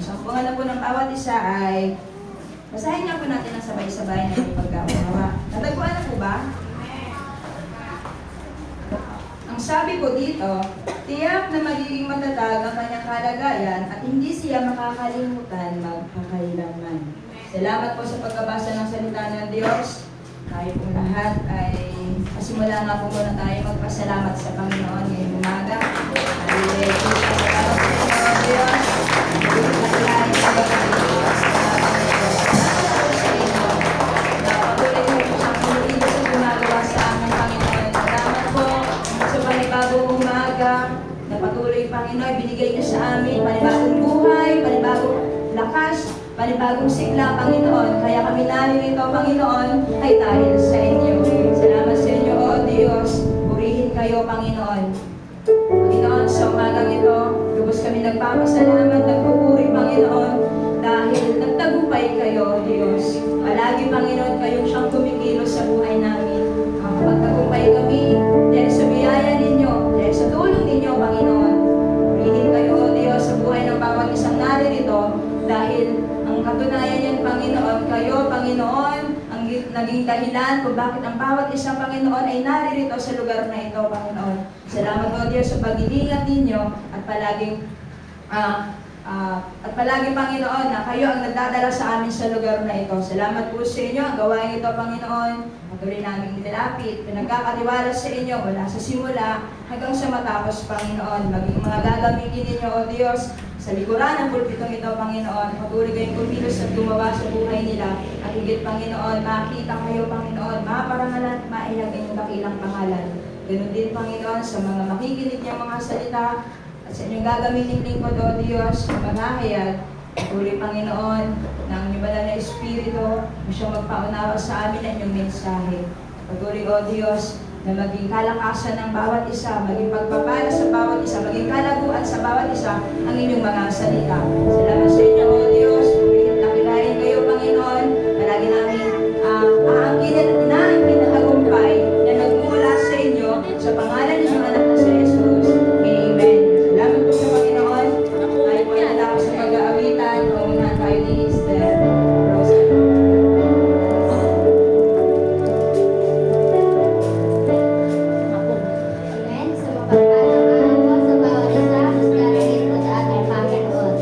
So, ang pangalan po ng bawat isa ay, basahin nga po natin ang sabay-sabay na yung pagkaunawa. Natagpuan na po ba? Ang sabi ko dito, tiyak na magiging matatag ang kanyang kalagayan at hindi siya makakalimutan magpakailanman. Salamat po sa pagkabasa ng salita ng Diyos. Tayo po lahat ay pasimula nga po muna tayo magpasalamat sa Panginoon ngayong umaga. Hallelujah. Salamat po sa Panginoon Diyos. Salamat po sa Panginoon sa inyo. Napatuloy po po sa Panginoon sa gumagawa sa aming Panginoon. Salamat po sa panibagong umaga na patuloy Panginoon binigay niyo sa amin panibagong buhay, panibagong lakas, panibagong sigla, Panginoon. Kaya kami narito, Panginoon, ay dahil sa inyo. Salamat sa inyo, O Diyos. Purihin kayo, Panginoon. Panginoon, sa umagang ito, lubos kami nagpapasalamat, nagpupuri, Panginoon, dahil nagtagumpay kayo, Diyos. Palagi, Panginoon, kayong siyang kumikilos sa buhay namin. Pagtagumpay kami, dahil sa biyaya ninyo, dahil sa tulong ninyo, Panginoon. Purihin kayo, O Diyos, sa buhay ng bawat isang narito, dahil ang katunayan yan, Panginoon, kayo, Panginoon, ang naging dahilan kung bakit ang bawat isang Panginoon ay naririto sa lugar na ito, Panginoon. Salamat po, Diyos, sa pag-iingat ninyo at palaging, Panginoon, na kayo ang nagdadala sa amin sa lugar na ito. Salamat po sa inyo. Ang gawain ito, Panginoon, patuloy namin nilapit, pinagkakatiwala sa inyo mula sa simula hanggang sa matapos, Panginoon. Maging mga gagamitin ninyo, O Diyos, sa likuran ng pulpitong ito, Panginoon, patuloy kayong kumilos at gumawa sa buhay nila. At higit, Panginoon, makita kayo, Panginoon, maparangalan at mailag inyong dakilang pangalan. Ganun din, Panginoon, sa mga makikinig niyang mga salita at sa inyong gagamitin lingkod, O Diyos, na marahayag. Patuloy, Panginoon, na ang inyong banal na Espiritu, na siyang magpaunawa sa amin ang inyong mensahe. Patuloy, O Diyos, na maging kalakasan ng bawat isa, maging pagpapala sa bawat isa, maging kalaguan sa bawat isa ang inyong mga salita. Salamat sa inyo, O Diyos. Purihin takilain kayo, Panginoon. Palagi namin aangkin at inaangkin na tagumpay na nagmula sa inyo sa pangalan ng anak na si Jesus. Amen. Salamat po sa Panginoon. Tayo po ay natapos sa pag-aawitan. Paunahan tayo ni Esther Rosa. Amen. Sa mapagpalang araw sa bawat isa, mas darigin po sa ating Panginoon.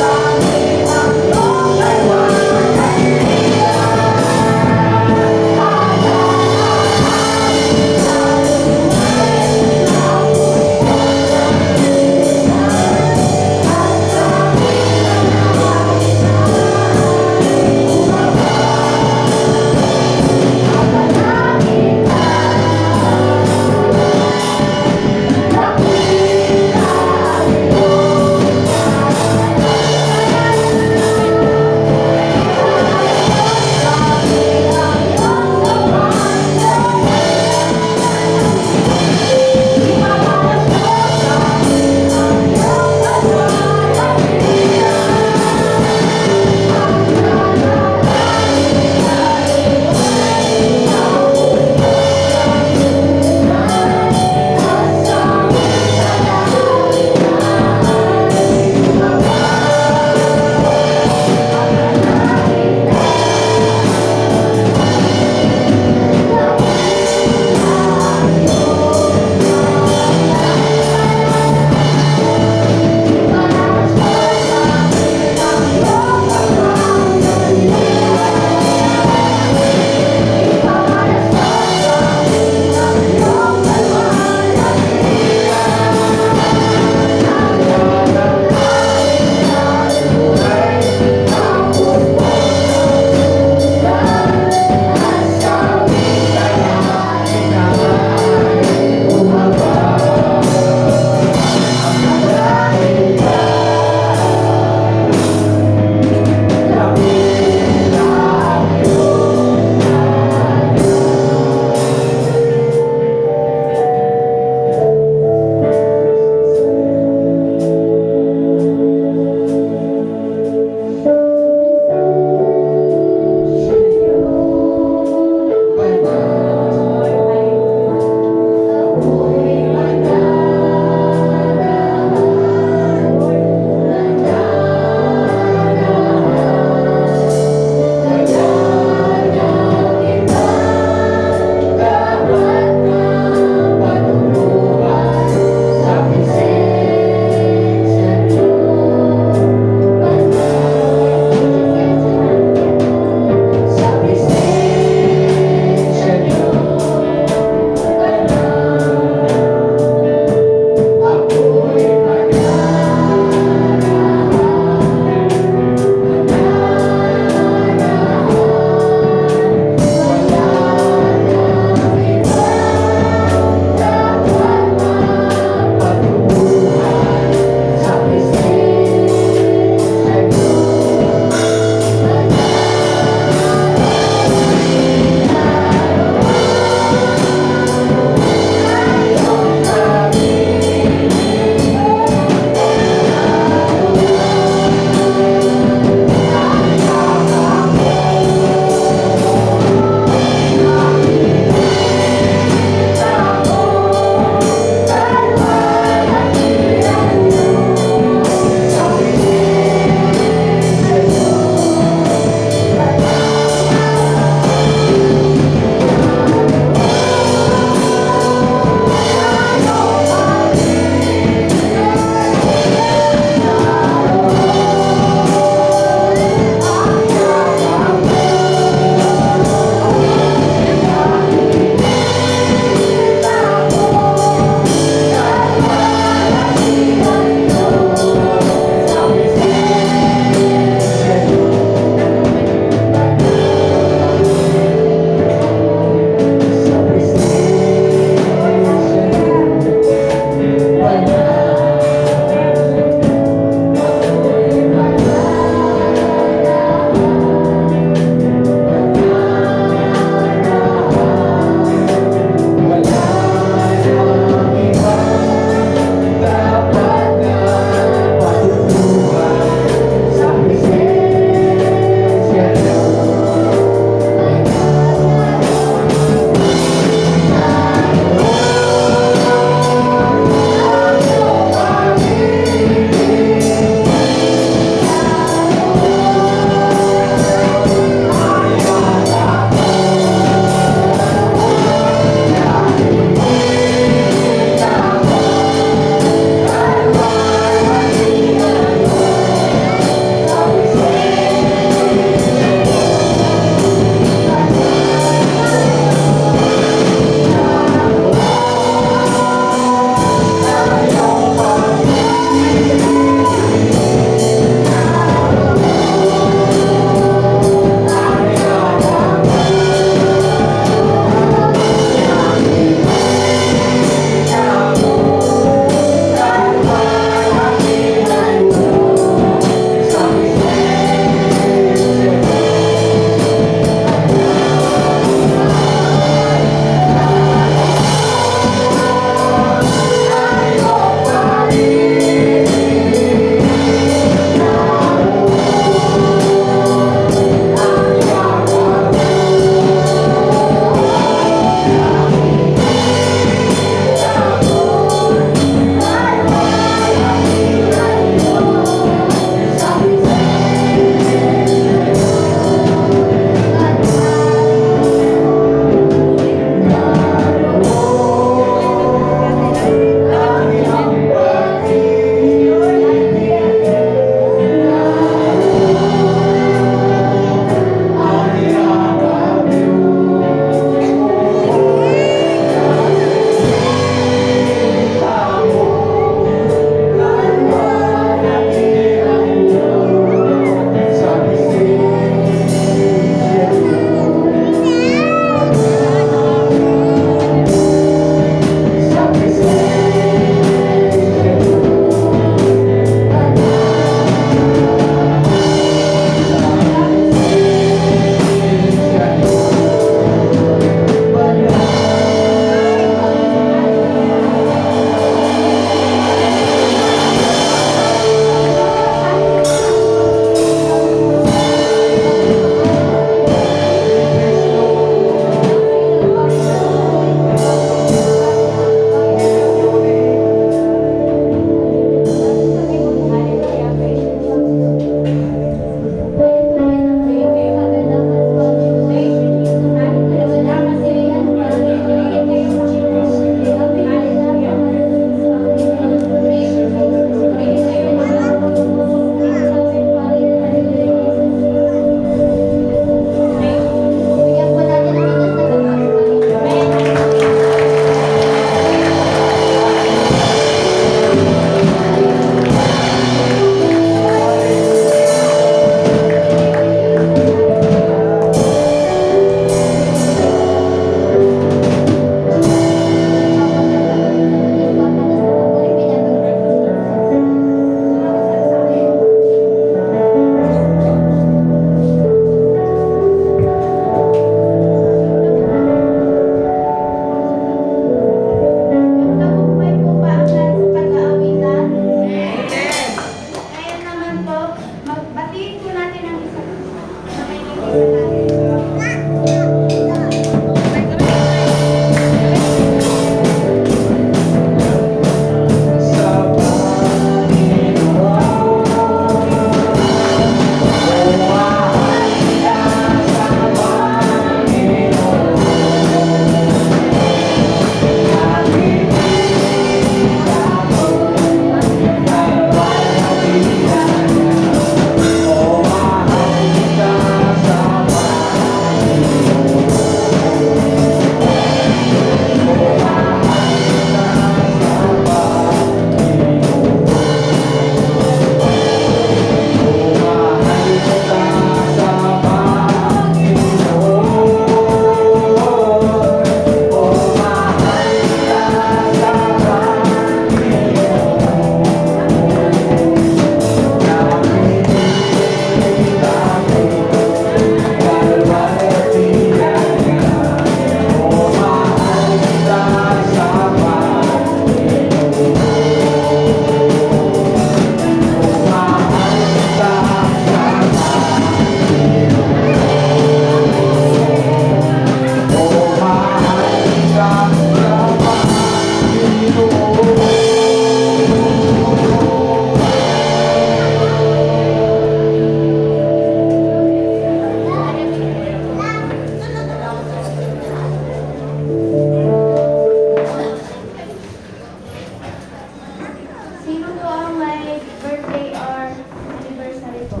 Sino po ang may birthday or anniversary po?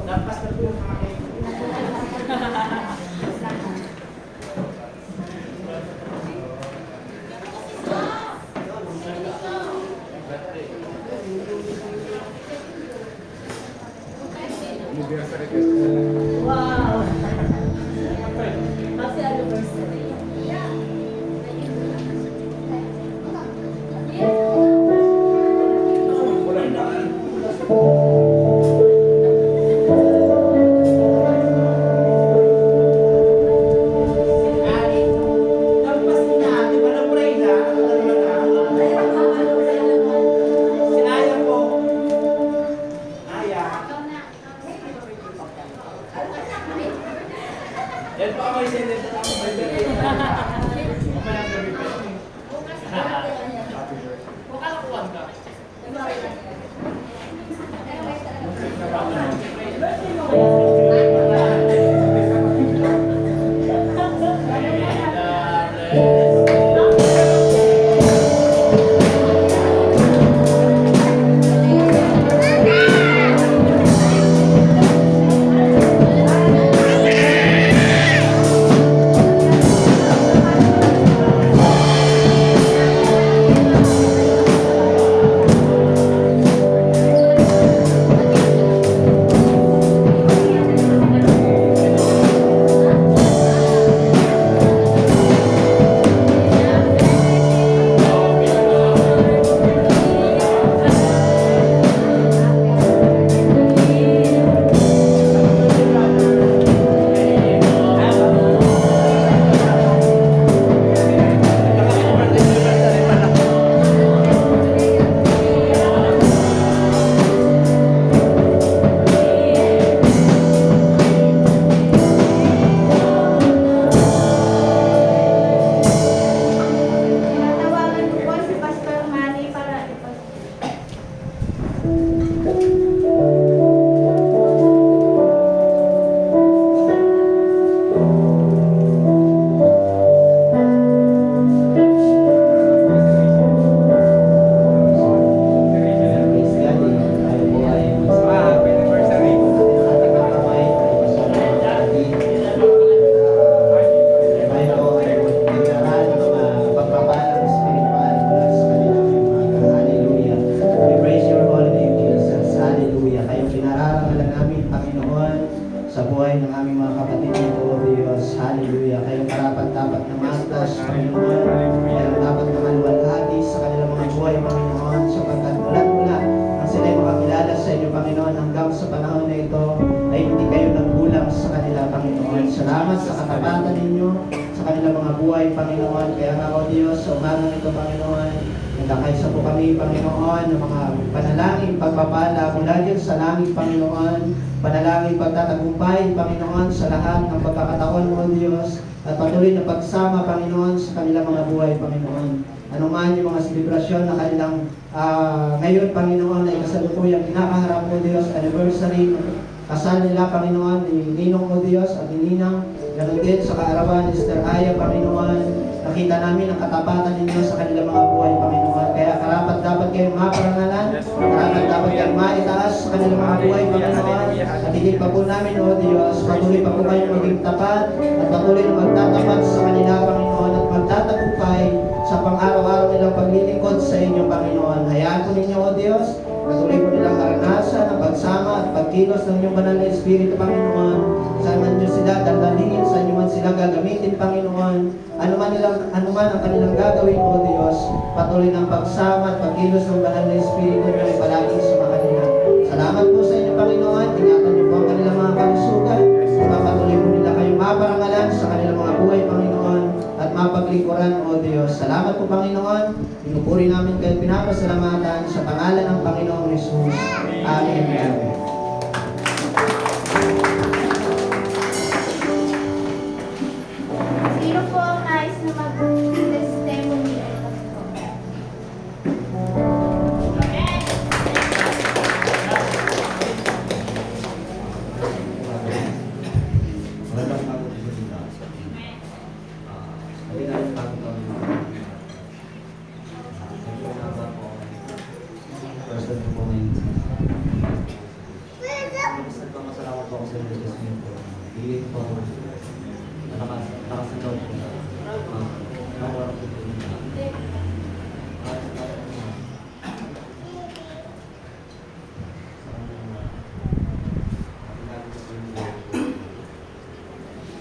Wow! Happy anniversary. Yan pa ako isend ito ako may birthday. Mamaya ang gabi pa. Bukal ako ka. Tinatawagan ko po si Pastor Manny para Happy anniversary. Sa buhay ng aming mga kapatid nito, O Diyos, hallelujah. Kayong karapat-dapat na matas, Panginoon. Kayong dapat na maluwalhati sa kanilang mga buhay, Panginoon, sapagkat mula ang sila'y makakilala sa inyo, Panginoon, hanggang sa panahon na ito ay hindi kayo nagkulang sa kanila, Panginoon. Salamat sa katapatan ninyo sa kanilang mga buhay, Panginoon. Kaya nga, O Diyos, sa umagang ito, Panginoon, nagkakaisa po kami, Panginoon, ng mga panalangin, pagpapala mula dyan sa langit, Panginoon. Panalangin pagtatagumpay, Panginoon, sa lahat ng pagkakataon mo, Diyos, at patuloy na pagsama, Panginoon, sa kanilang mga buhay, Panginoon. Ano man yung mga selebrasyon na kanilang ngayon, Panginoon, ay kasalukuyang kinakaharap mo, Diyos, anniversary, kasal nila, Panginoon, ni Ninong mo, Diyos, at ni Ninang, ganun din sa kaarawan ni Sister Aya, Panginoon. Nakita namin ang katapatan ninyo sa kanilang mga buhay, Panginoon. Kaya karapat dapat kayong maparangalan, karapat dapat kayong maitaas sa kanilang mga buhay, Panginoon. At higit pa po namin, O Diyos, patuloy pa po kayong maging tapat at patuloy na magtatapat sa kanila, Panginoon, at magtatagumpay sa pang-araw-araw nilang paglilingkod sa inyo, Panginoon. Hayaan po ninyo, O Diyos, patuloy po nilang karanasan ang pagsama at pagkilos ng inyong banal na Espiritu, Panginoon. Saan man nyo sila dadalhin, sa inyo man sila gagamitin, Panginoon. Ano man ang kanilang gagawin, O Diyos, patuloy ng pagsama at pagkilos ng banal na Espiritu nyo ay palaging sa kanila. Salamat po sa inyo, Panginoon. Ingatan niyo po ang kanilang mga kalusugan. Patuloy po nila kayong maparangalan sa kanilang mga buhay, Panginoon, at mapaglingkuran, O Diyos. Salamat po, Panginoon. Pinupuri namin kayo pinapasalamatan sa pangalan ng Panginoong Jesus. Amen. Amen. Sino po ang nais na mag-testimony? Magandang bago dito dito. Magandang bago taon. First ko po ngayon. Nagpapasalamat po ako sa Diyos ngayon po. Pilit po ako. Nakasagaw po na. Nakuha po po na.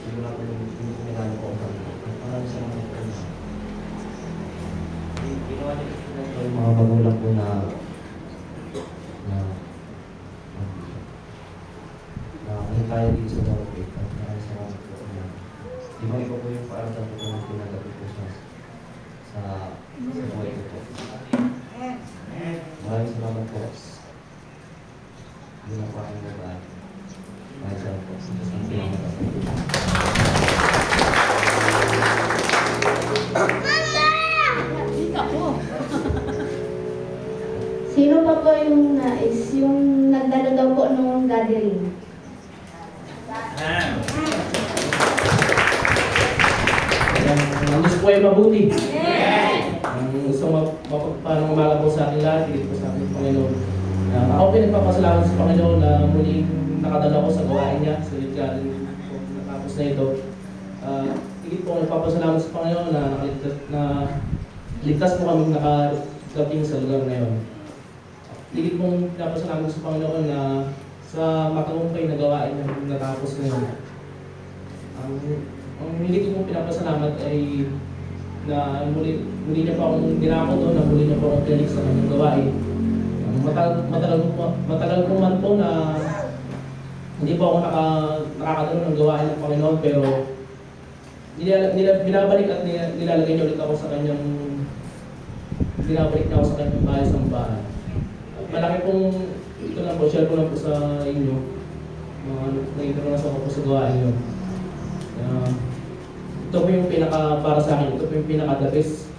Siguro po yung pinagano po ako. Maraming salamat po. Ginawa niyo po yung mga magulang po na kaya dito sa bawat ito. Maraming salamat po. Iba-iba po yung paaralan po na pinagabi po sa buhay ko po. Maraming salamat po. Hindi na po aking babae. Maraming salamat po. Ang pinagabi. Sino pa po yung nais? Yung nagdalo daw po nung gathering. Ang gusto ko ay mabuti. Ang gusto mapagpalang umaga po sa akin lahat, higit po sa akin, Panginoon. Ako pinagpapasalamat sa Panginoon na muling nakadala ko sa gawain niya, sa Litgarin po, natapos na ito. Higit po nagpapasalamat sa Panginoon na ligtas po kami nakarating sa lugar na yun. Higit pong pinapasalamat sa Panginoon na sa matagumpay na gawain na natapos na yun. Ang hindi ko pong pinapasalamat ay na muli niya pa akong dinako doon, na muli niya pa akong klinik sa kanyang gawain. Matagal po man po na hindi po ako nakakadalo ng gawain ng Panginoon, pero binabalik at nilalagay niya ulit ako sa kanyang, binabalik niya ako sa kanyang bahay sa bahay. Malaki pong, ito lang po, share ko lang po sa inyo, nag-internas ako po sa gawain yun. Ito po yung pinaka para sa akin, ito po yung pinaka the best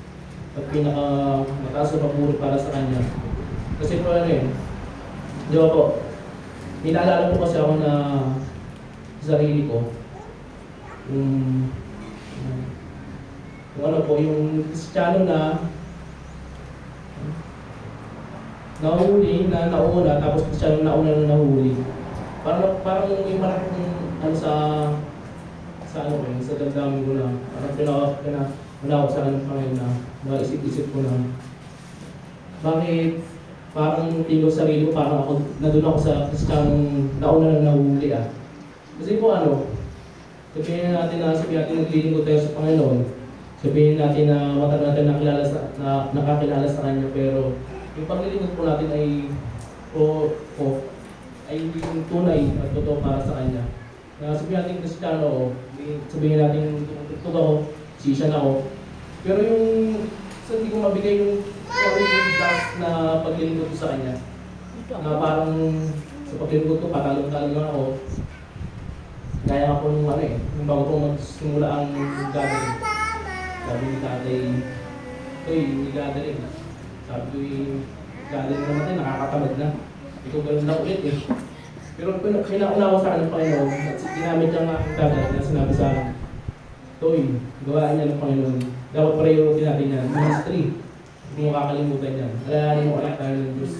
at pinaka mataas na papuri para sa kanya. Kasi po ano yun, di ba po, nilaalala po kasi ako na sa sarili ko, yung ano po, yung Kristiyano na nahuli, na nauna, tapos Kristiyano na nauna na nahuli. Parang yung malaking ano sa ano ko yun, sa damdamin ko na pinawak sa akin ng Panginoon na maisip-isip ko na bakit parang tingin ko sa sarili ko, parang ako, nandun ako sa Kristiyanong nauna na nahuli ah. Kasi po ano, sabihin natin naglilingkod tayo sa Panginoon, sabihin natin na matagal natin nakakilala sa Kanya, pero yung paglilingkod po natin ay ay hindi yung tunay at totoo para sa Kanya. Sabihin natin Kristiyano ako, sabihin natin tugtog ako, sisyan ako, pero yung hindi ko mabigay yung last na paglilingkod ko sa Kanya, na parang sa paglilingkod ko, patalong-talong lang ako. Gaya nga po nung ano yung bago po magsimula ang gathering. Sabi ni tatay, hindi gathering. Sabi ko yung gathering naman tayo, nakakatamad na. Ikaw ganun na ulit eh. Pero kinauna ko sa akin ng Panginoon at ginamit niya nga ang gathering na sinabi sa akin, Toy, gawaan niya ng Panginoon. Dapat priority natin yan. Ministry. Hindi mo kakalimutan yan. Alalahanin mo anak tayo ng Diyos.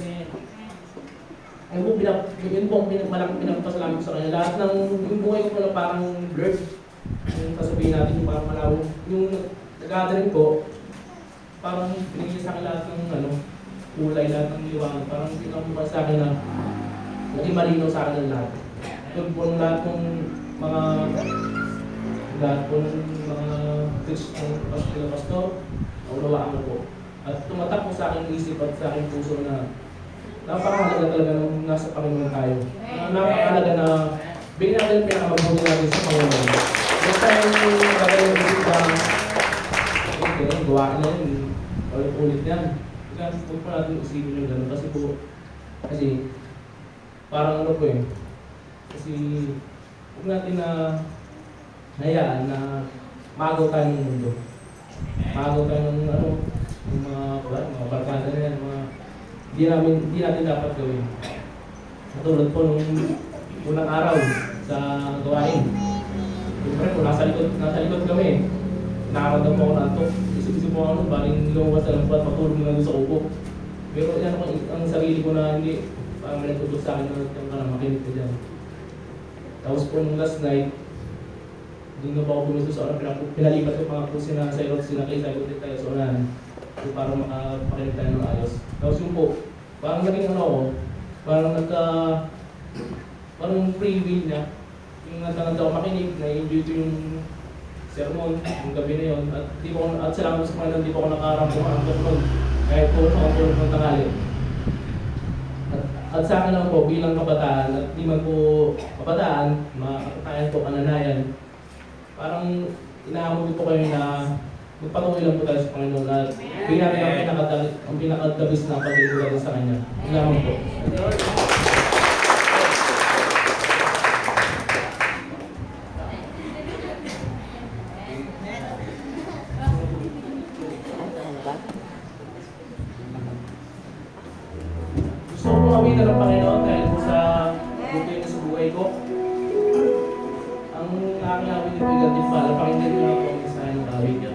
Yun po ang malaking pinagpasalamat sa kanya. Lahat ng yung buhay ko na parang blurred. Yung sasabihin natin yung parang malawag. Yung nag-gathering ko, parang binigyan sa akin lahat ng kulay, lahat ng liwanag. Parang pinamukha sa akin na naging malinaw sa akin ng lahat. Tulad po ng lahat ng mga pastor, naunawaan ko po. At tumatak po sa aking isip at sa aking puso na napakahalaga talaga nung nasa Panginoon tayo. Napakahalaga na bigyan natin yung pinakamabuti natin sa Panginoon. Next time gagawin yung isip na gawain na yun, ulit yan. Huwag pa natin isipin yung gano'n kasi parang ano po eh. Kasi huwag natin na hayaan na maagaw tayo ng mundo. Maagaw tayo ng yung mga barkada na yan, hindi natin dapat gawin. Katulad po nung unang araw sa gawain. Siyempre po, nasa likod kami. Nakaramdam po ako na ito. Isip-isip po ako nung baling lumabas sa lambat, matulog na doon sa upo. Pero yan ang sarili ko na hindi, parang may nagtutok sa akin na yung parang makinig ko dyan. Tapos po nung last night, doon na pa ako pumunta sa oras, pinalipat ko mga po sina sa irot, sila kayo, sabi ko tayo sa unahan. So para makapakinig tayo ng ayos. Tapos yun po, parang naging ano ako, parang free will niya. Yung nagtangad ako makinig, na-enjoy ko yung sermon, yung gabi na yun. At salamat sa Panginoon, di po ako nakaramdam ang nun. Kahit po sa kapulong ng tangali. At sa akin lang po, bilang kabataan, at di man po kabataan, makakatayan po, kananayan, parang inaamon po kayo na magpatuloy lang po tayo sa Panginoon at bigyan natin ang pinakadabis na pagkikulang sa Kanya. Inaamon po. Gusto ko po kami ng Panginoon dahil po sa buhay na sa buhay ko. Ang aking awit ito ay gantimpala. Pakinggan niyo ako ang isahin ng awit niyo.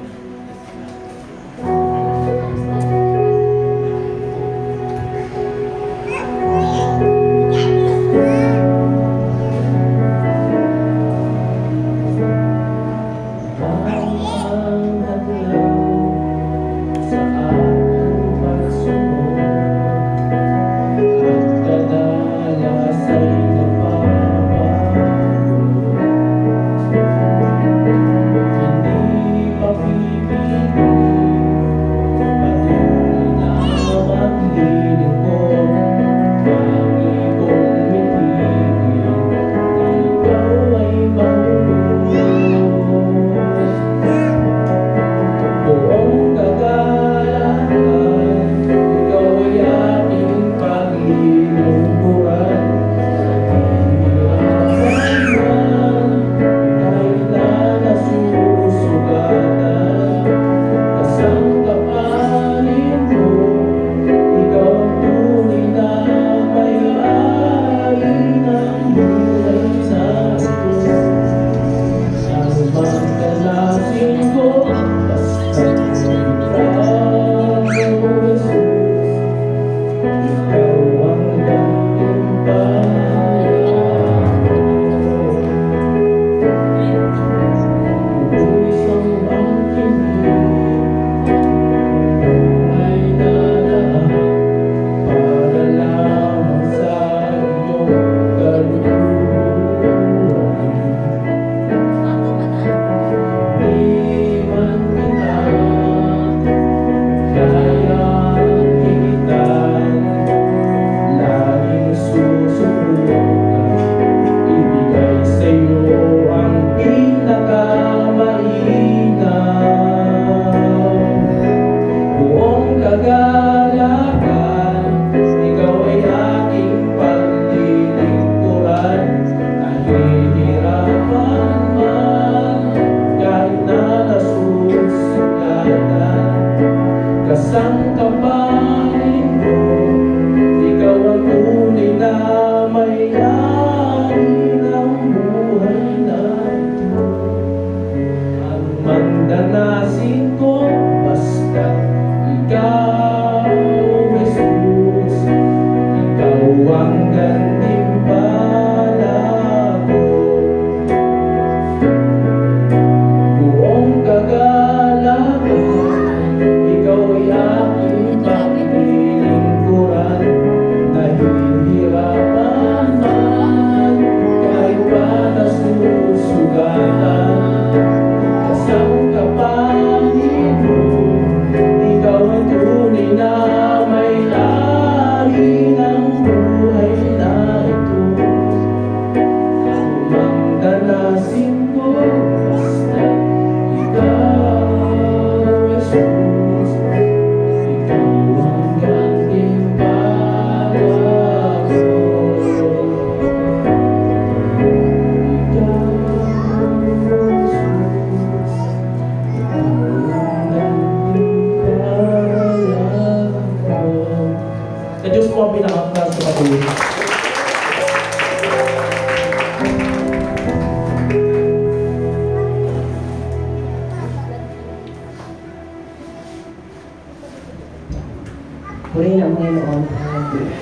Purihin ang Panginoon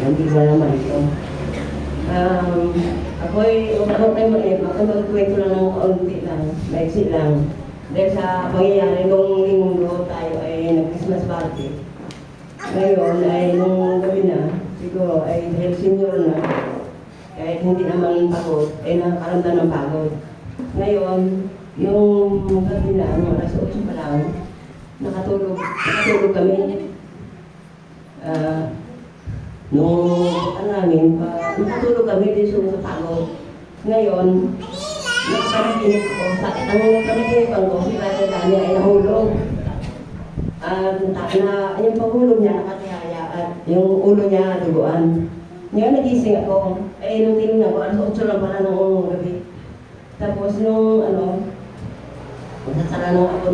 Hindi na naman ito. Ako'y umano kayo ako magkwento lang ng kaunti lang, maiksi lang. Dahil sa pangyayari nung linggo tayo ay nag-Christmas party. Ngayon ay nung gabi na, siguro ay dahil senior na, kahit hindi naman pagod, ay nakakaramdam ng pagod. Ngayon, yung gabi na, alas 8 pa lang, nakatulog kami. Nung namin, nakatulog kami din sa pagod. Ngayon, nakapanaginip ko. Ang napanaginip ko, si Rata Dani ay nahulog. Yung panghulog niya nakatihaya at yung ulo niya duguan. Ngayon nagising ako. Nung tinignan ko, alas 8 lang pala nung gabi. Tapos nung nasasara nung ako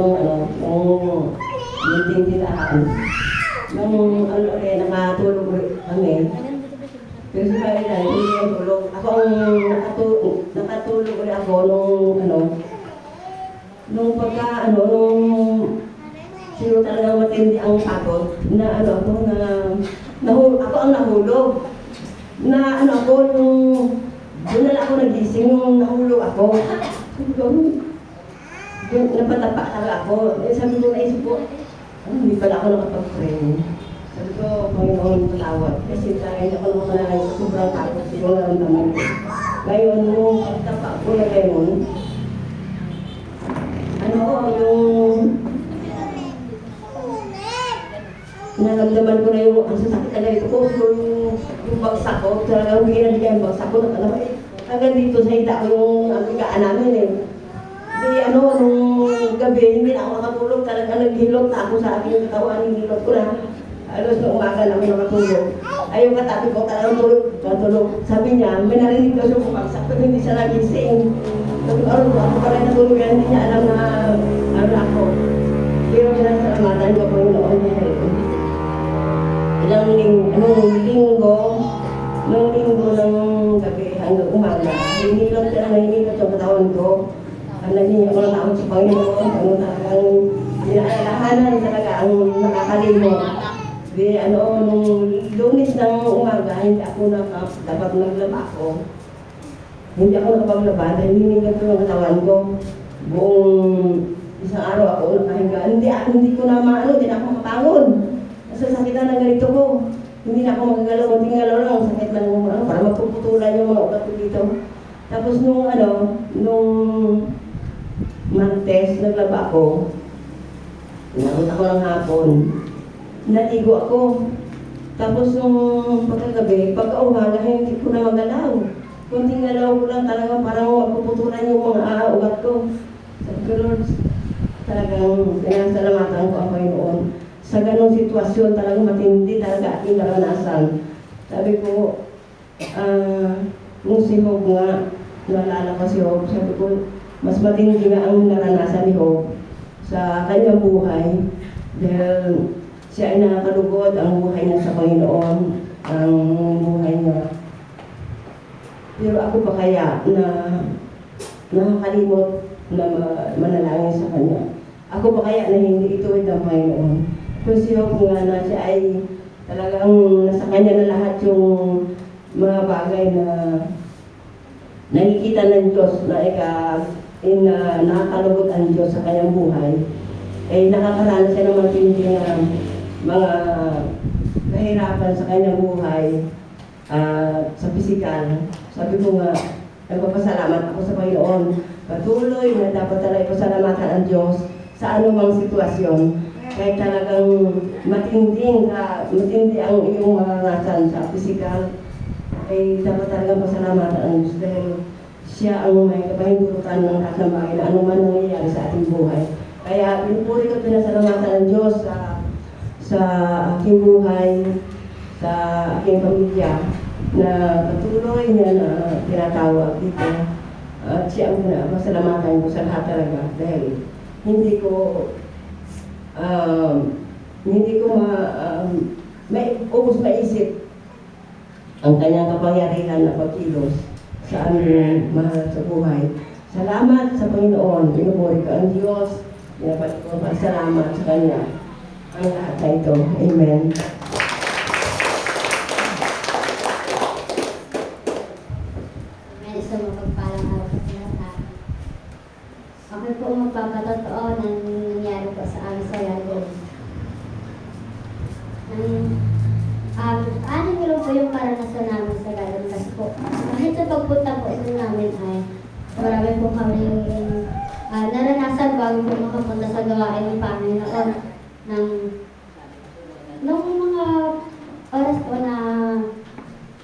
nung tindahan. Nung nakatulog kami. Pero si Kaya hindi yung tulog. Ako ang nakatulog ulit ako nung siguro talagang matindi ang pagod na ako ang nahulog. Doon na ako nagising nung nahulog ako. Napatapa talaga ako. Sabi ko, naisip ko, hindi pala ako nakapag-pray. Sabi ko, Panginoon, patawad. Kasi hindi ako nakakalakay sa sobrang takot. Siguro naramdaman ko. Ngayon, nung pagtapa ko na ngayon, naramdaman ko na yung ang sasakit na ito ko, yung bagsak ko, talagang hindi na yung bagsak ko, hanggang dito sa hita ko yung apigaan namin eh. Di nung gabi, hindi na ako nakatulog, talagang naghilot na ako sa aking katawan, hinilot ko na. Alos na umaga na ako nakatulog. Ay yung katabi ko, talagang tulog. Sabi niya, may narinig daw siya bumagsak, pero hindi siya nagising. Sabi ko, ako pala natulog yan, hindi niya alam na ako. Pero pinasalamatan ko po yung noon niya. Nung linggo ng gabi hanggang umaga, hinilot yung katawan ko. Naging ako ng tao sa Panginoon, talagang dinalahanan talaga ang nakakalimot. Nung Lunes ng umaga, hindi ako dapat naglaba ako. Hindi ako nakapaglaba dahil hiningat ko yung katawan ko. Buong isang araw ako nakahinga. Hindi ko na hindi na ako makapangon. Nasasakitan ng ganito ko. Hindi na ako magagalaw, hindi ngalaw lang. Sakit lang para magpuputulan yung mga ugat ko dito. Tapos nung Martes, naglaba ako. Nakunta ko ng hapon. Naligo ako. Tapos nung pagkagabi, pagka-umaga, hindi ko na magalaw. Kunting galaw ko lang talaga parang magpuputulan yung mga ugat ko. Sabi ko, Lord, talagang pinasalamatan ko ang Panginoon. Sa ganong sitwasyon, talagang matindi talaga aking naranasan. Sabi ko, kung si Job nga, naalala ko si Job, sabi ko, mas matindi nga ang naranasan ni Job sa kanyang buhay dahil siya ay nakakalugod ang buhay niya sa Panginoon, ang buhay niya. Pero ako pa kaya na nakakalimot na manalangin sa Kanya? Ako pa kaya na hindi ituwid ang Panginoon? Kung si Job nga na siya ay talagang nasa Kanya na lahat yung mga bagay na nakikita ng Diyos na nakakalugod ang Diyos sa kanyang buhay, ay nakakaranas siya ng matindi na mga kahirapan sa kanyang buhay sa pisikal. Sabi ko nga, nagpapasalamat ako sa Panginoon. Patuloy na dapat talaga ipasalamatan ang Diyos sa anumang sitwasyon. Kahit talagang matindi ang iyong maranasan sa pisikal, ay dapat talagang pasalamatan ang Diyos dahil siya ang may kapahintulutan ng lahat ng bagay na anuman nangyayari sa ating buhay. Kaya pinupuri ko pinasalamatan ng Diyos sa aking buhay, sa aking pamilya, na patuloy niya na tinatawag dito. At siya ang pinasalamatan ko sa lahat talaga dahil hindi ko ubos maisip ang kanyang kapangyarihan na pagkilos sa aming mahal sa buhay. Salamat sa Panginoon. Pinupuri ko ang Diyos. Pinapat ko salamat sa Kanya. Ang lahat na ito. Amen. pagpapatotoo ng nangyari po sa amin sa Lagos. Anim lang po yung karanasan namin sa Galundas po. Kahit sa pagpunta po namin ay marami po kami naranasan bago po makapunta sa gawain ng Panginoon. Nung mga oras po na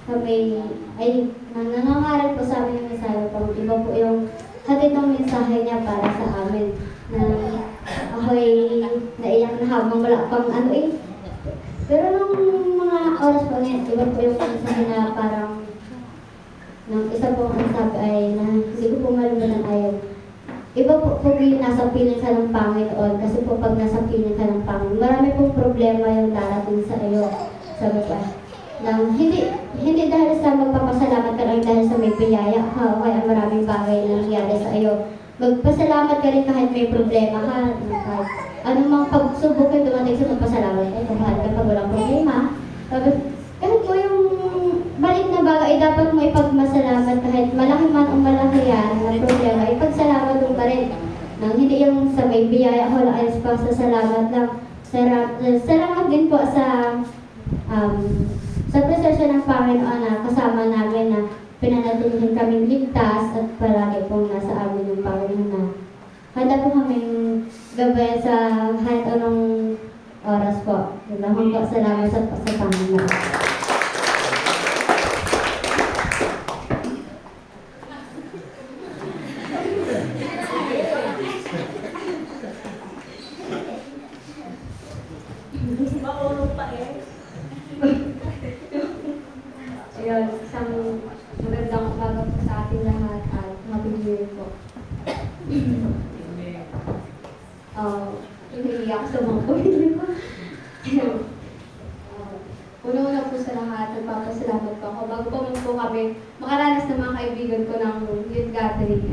kami ay nangangaral po sa amin yung mensahe po. Iba po yung hatid ng mensahe niya para sa amin. Na ako'y naiyak na habang wala pang ano eh. Pero nung mga oras po ngayon, iba po yung mensahe na parang ng isa po ang sabi ay na hindi ko po malumunan ay iba po yung nasa piling ka ng Panginoon kasi po pag nasa piling ka ng Panginoon, marami pong problema yung darating sa iyo. Sabi pa, hindi dahil sa magpapasalamat ka lang dahil sa may biyaya ha, o kaya maraming bagay na nangyari sa iyo. Magpasalamat ka rin kahit may problema ka. Kahit anumang pagsubok yung dumating sa magpasalamat ay kumahal ka pag walang problema. Kahit po yung balik na bagay ay dapat mo ipagmasalamat kahit malaki man o malaki yan na problema, ipagsalamat mo pa rin. Nang hindi yung sa may biyaya ko lang ay pasasalamat lang. Salamat din po sa presensya ng Panginoon na kasama namin na pinanatilihin kaming ligtas at palagi pong nasa amin yung Panginoon na handa po kaming gabay sa kahit anong oras po. Salamat po, salamat sa Panginoon. Ayun, isang magandang umaga po sa ating lahat at Happy New Year po. Hindi ako sa mga pamilya ko. Una-una po sa lahat, nagpapasalamat po ako. Bago pa man po kami makaranas ng mga kaibigan ko ng youth gathering.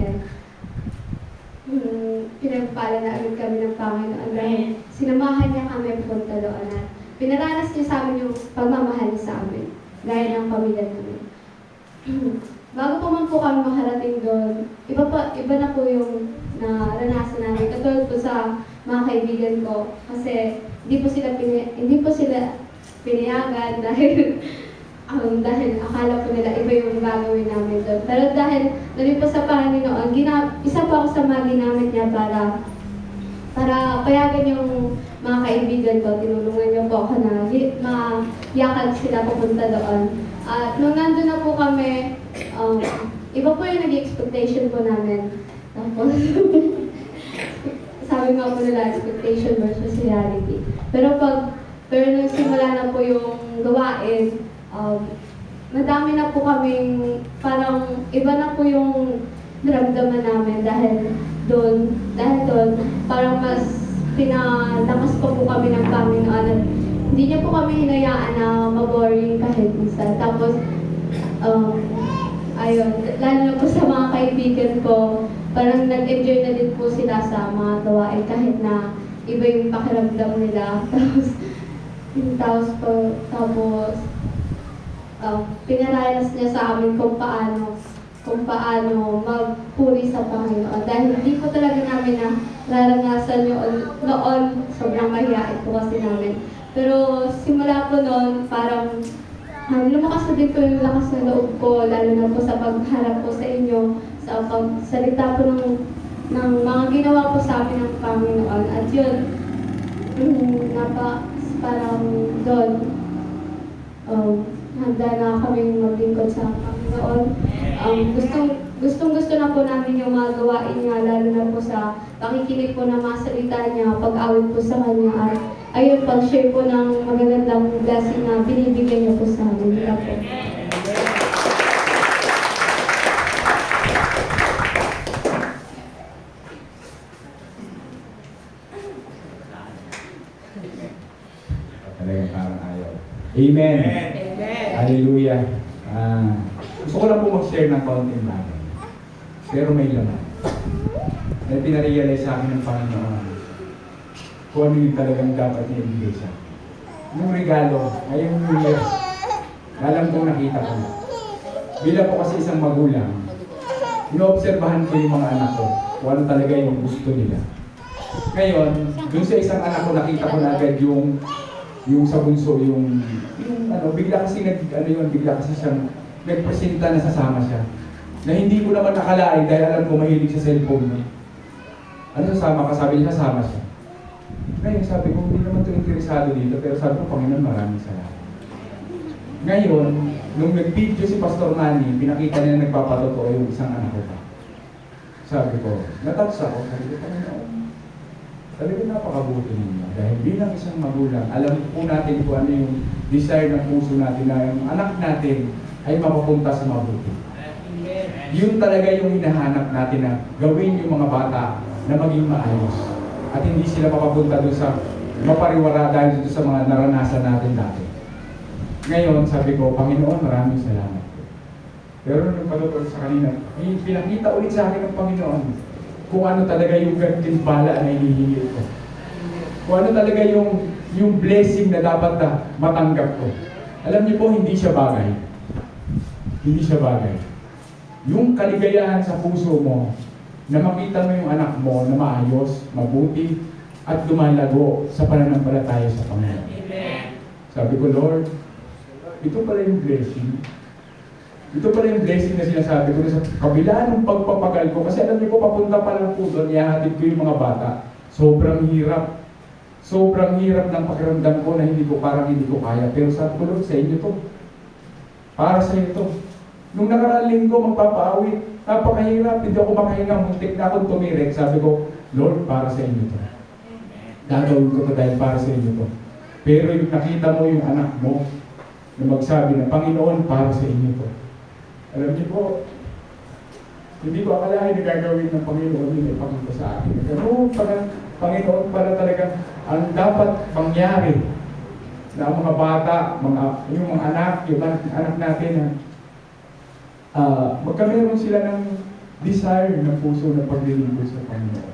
Pinagpala na agad kami ng Panginoon dahil sinamahan niya kami punta doon at pinaranas niya sa amin yung pagmamahal sa amin. Gaya ng pamilya namin. Bago pa man po kami makarating doon, iba na po yung naranasan namin. Katulad po sa mga kaibigan ko kasi hindi po sila pinayagan dahil akala po nila iba yung gagawin namin doon. Pero dahil po sa Panginoon, isa po ako sa mga ginamit niya para payagan yung mga kaibigan ko, tinulungan niyo po ako na mayakag sila pupunta doon. At nung nandun na po kami, iba po yung nag-expectation po namin. Tapos, sabi nga po nila, expectation versus reality. Pero nung simula na po yung gawain, madami na po kaming, parang iba na po yung naramdaman namin dahil doon, parang mas pinalakas pa po kami ng Panginoon at hindi niya po kami hinayaan na maboring kahit isa. Tapos, ayun, lalo na po sa mga kaibigan ko, parang nag-enjoy na din po sila sa mga gawain kahit na iba yung pakiramdam nila. Tapos, pinaranas niya sa amin kung paano magpuri sa Panginoon. Dahil hindi po talaga namin nararanasan noon, sobrang mahihain po kasi namin. Pero simula po noon, parang lumakas na din po yung lakas ng loob ko, lalo na po sa pagharap po sa inyo, sa pagsalita po ng mga ginawa po sa amin ng Panginoon. At yun, parang doon, handa na kaming maglingkod sa Panginoon. Gustong-gusto na po namin yung mga gawain niya, lalo na po sa pakikinig po ng mga salita niya, pag-awit po sa kanya, at ayun, pag-share po ng magagandang blessing na binibigyan niya po sa amin. Ito po. Talagang parang ayaw. Amen. Hallelujah. Gusto ko lang po mag-share ng konting bagay. Pero may laman. Dahil pinarealize sa akin ng Panginoon kung ano yung talagang dapat niya ibigay sa akin. Yung regalo, ngayong New Year, alam kong nakita ko. Bilang po kasi isang magulang, inoobserbahan ko yung mga anak ko, kung ano talaga yung gusto nila. Ngayon, dun sa isang anak ko, nakita ko na agad yung sa bunso, yung bigla kasi bigla kasi siyang nagpresenta na sasama siya. Na hindi ko naman nakalain dahil alam ko mahilig sa cellphone niya. Ano sasama ka? Sabi niya, sasama siya. Ngayon, sabi ko, hindi naman ito interesado dito, pero sabi ko, Panginoon, maraming salamat. Ngayon, nung nag-video si Pastor Manny, pinakita niya nagpapatotoo yung isang anak ko pa. Sabi ko, natouch ako, sabi ko, Panginoon, talaga napakabuti ninyo. Dahil bilang isang magulang, alam po natin kung ano yung desire ng puso natin na yung anak natin ay mapapunta sa mabuti. Yun talaga yung hinahanap natin na gawin yung mga bata na maging maayos. At hindi sila mapapunta doon sa mapariwara dahil sa mga naranasan natin dati. Ngayon, sabi ko, Panginoon, maraming salamat. Pero nung nagpatutol sa kanina, pinakita ulit sa akin ng Panginoon kung ano talaga yung gantimpala na hinihingi ko. Kung ano talaga yung blessing na dapat na matanggap ko. Alam niyo po, hindi siya bagay. Hindi siya bagay. Yung kaligayahan sa puso mo, na makita mo yung anak mo na maayos, mabuti, at lumalago sa pananampalataya sa Panginoon. Sabi ko, Lord, ito pala yung blessing. Ito pala yung blessing na sinasabi ko sa kabila ng pagpapagal ko. Kasi alam niyo po, papunta pa lang po doon, ihahatid ko yung mga bata. Sobrang hirap. Sobrang hirap ng pakiramdam ko na parang hindi ko kaya. Pero sabi ko, Lord, sa inyo to. Para sa inyo to. Nung nakaraang linggo, magpapaawit. Napakahirap, hindi ako makahinga. Muntik na akong tumirek. Sabi ko, Lord, para sa inyo to. Gagawin ko to dahil para sa inyo to. Pero yung nakita mo yung anak mo, na magsabi na, Panginoon, para sa inyo to. Alam niyo po, hindi ko akalain na gagawin ng Panginoon yun ay pakita sa akin. Pero Panginoon pala talagang ang dapat mangyari na ang mga bata, yung mga anak, yung anak natin na magkameron sila ng desire ng puso na paglilingkod sa Panginoon.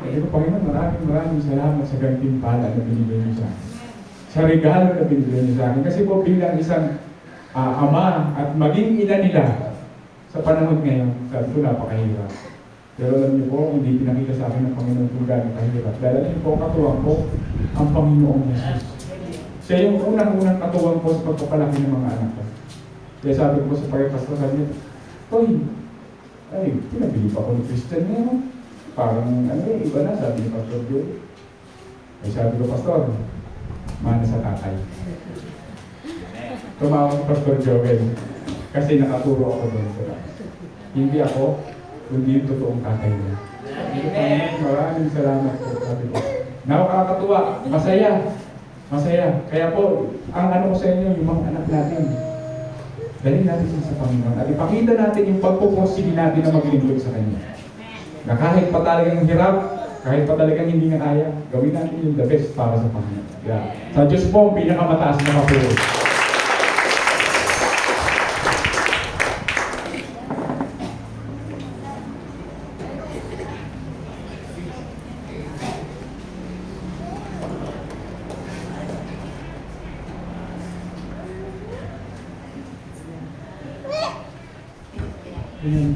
Kaya ko, Panginoon, maraming salamat sa gantimpala na binigay niyo sa akin. Sa regalo na binigay niyo sa akin. Kasi po bilang isang ama at maging ina nila sa panahon ngayon, sabi ko napakahirap. Pero alam niyo po, hindi pinakita sa akin ng Panginoon kung gano'ng kahirap. Dahil alam niyo po, katuwang ko ang Panginoong Jesus. Siya yung unang-unang katuwang ko sa pagpapalaki ng mga anak ko. Kaya sabi ko sa pagkakasal, sabi niya, Toy, pinabili pa ako ng Christian ngayon. Parang, iba na, sabi ni Pastor Joey. Ay sabi ko, Pastor, mana sa tatay. Tumawag si Pastor Joey. Kasi nakaturo ako doon. Hindi ako, kundi yung totoong tatay niya. Maraming salamat po, sabi ko. Nakakatuwa, masaya. Kaya po, ang ano ko sa inyo, yung mga anak natin, dalhin natin sa Panginoon. At ipakita natin yung pagpupursige natin na maglingkod sa Kanya. Na kahit pa talagang hirap, kahit pa talagang hindi nga kaya, gawin natin yung the best para sa Panginoon. Kaya, sa Diyos po, ang pinakamataas na papuro.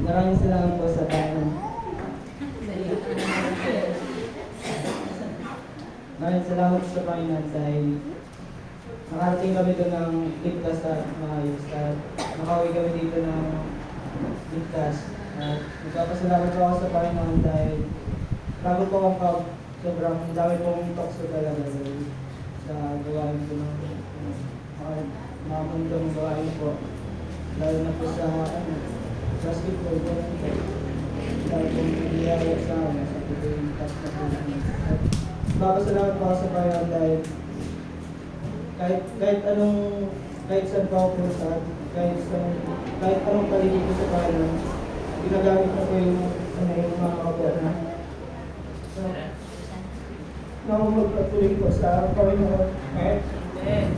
Maraming salamat po sa tayo. Maraming salamat sa Panginoon dahil nakarating kami doon ng ligtas at maayos at makauwi kami dito ng ligtas. At nagpapasalamat po ako sa Panginoon dahil bago po akong sobrang dami pong tokso talaga sa gawain ko ng mga mundong gawain po. Lalo na po sa basketball ko lang po. Dahil kung niyayag sa amin, sa ito yung task na po namin. At papasalamat po ako sa Panginoon dahil kahit saan pa ako punta, kahit anong paligid ko sa Panginoon, ginagamit na po yung mga kapwa na. So, magpatuloy po sa Panginoon. Amen.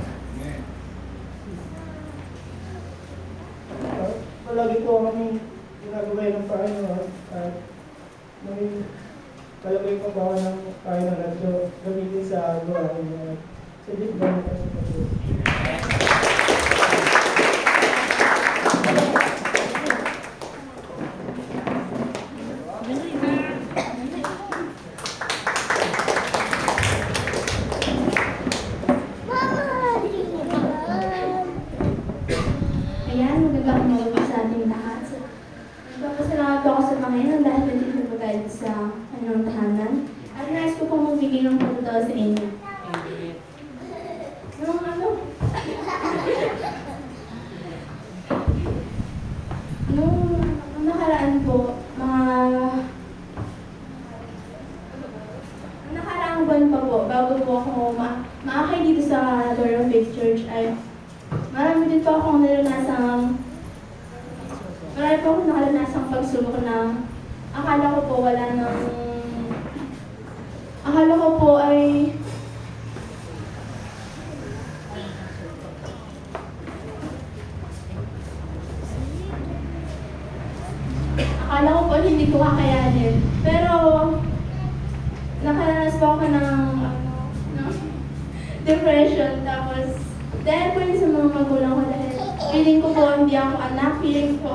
Palagi po kami ginagabay ng Panginoon at may palagay po ba ng Panginoon at gamitin sa gawain niya. Sa Diyos ba na kasi po. Ayan, magandang umaga po sa ating lahat. Nagpapasalamat po ako sa Panginoon dahil nandito po tayo sa kanyang tahanan. At nais ko pong magbigay ng pagkatao sa inyo. Nung nung nakaraan po, nakaraang buwan pa po, bago po ako maakay dito sa Lord of Faith Church, ay marami din po akong naranasang pagsubok na akala ko po hindi ko kakayanin. Pero nakaranas po ako ng depression. Tapos dahil po yun sa mga magulang ko, dahil feeling ko po hindi ako anak, feeling ko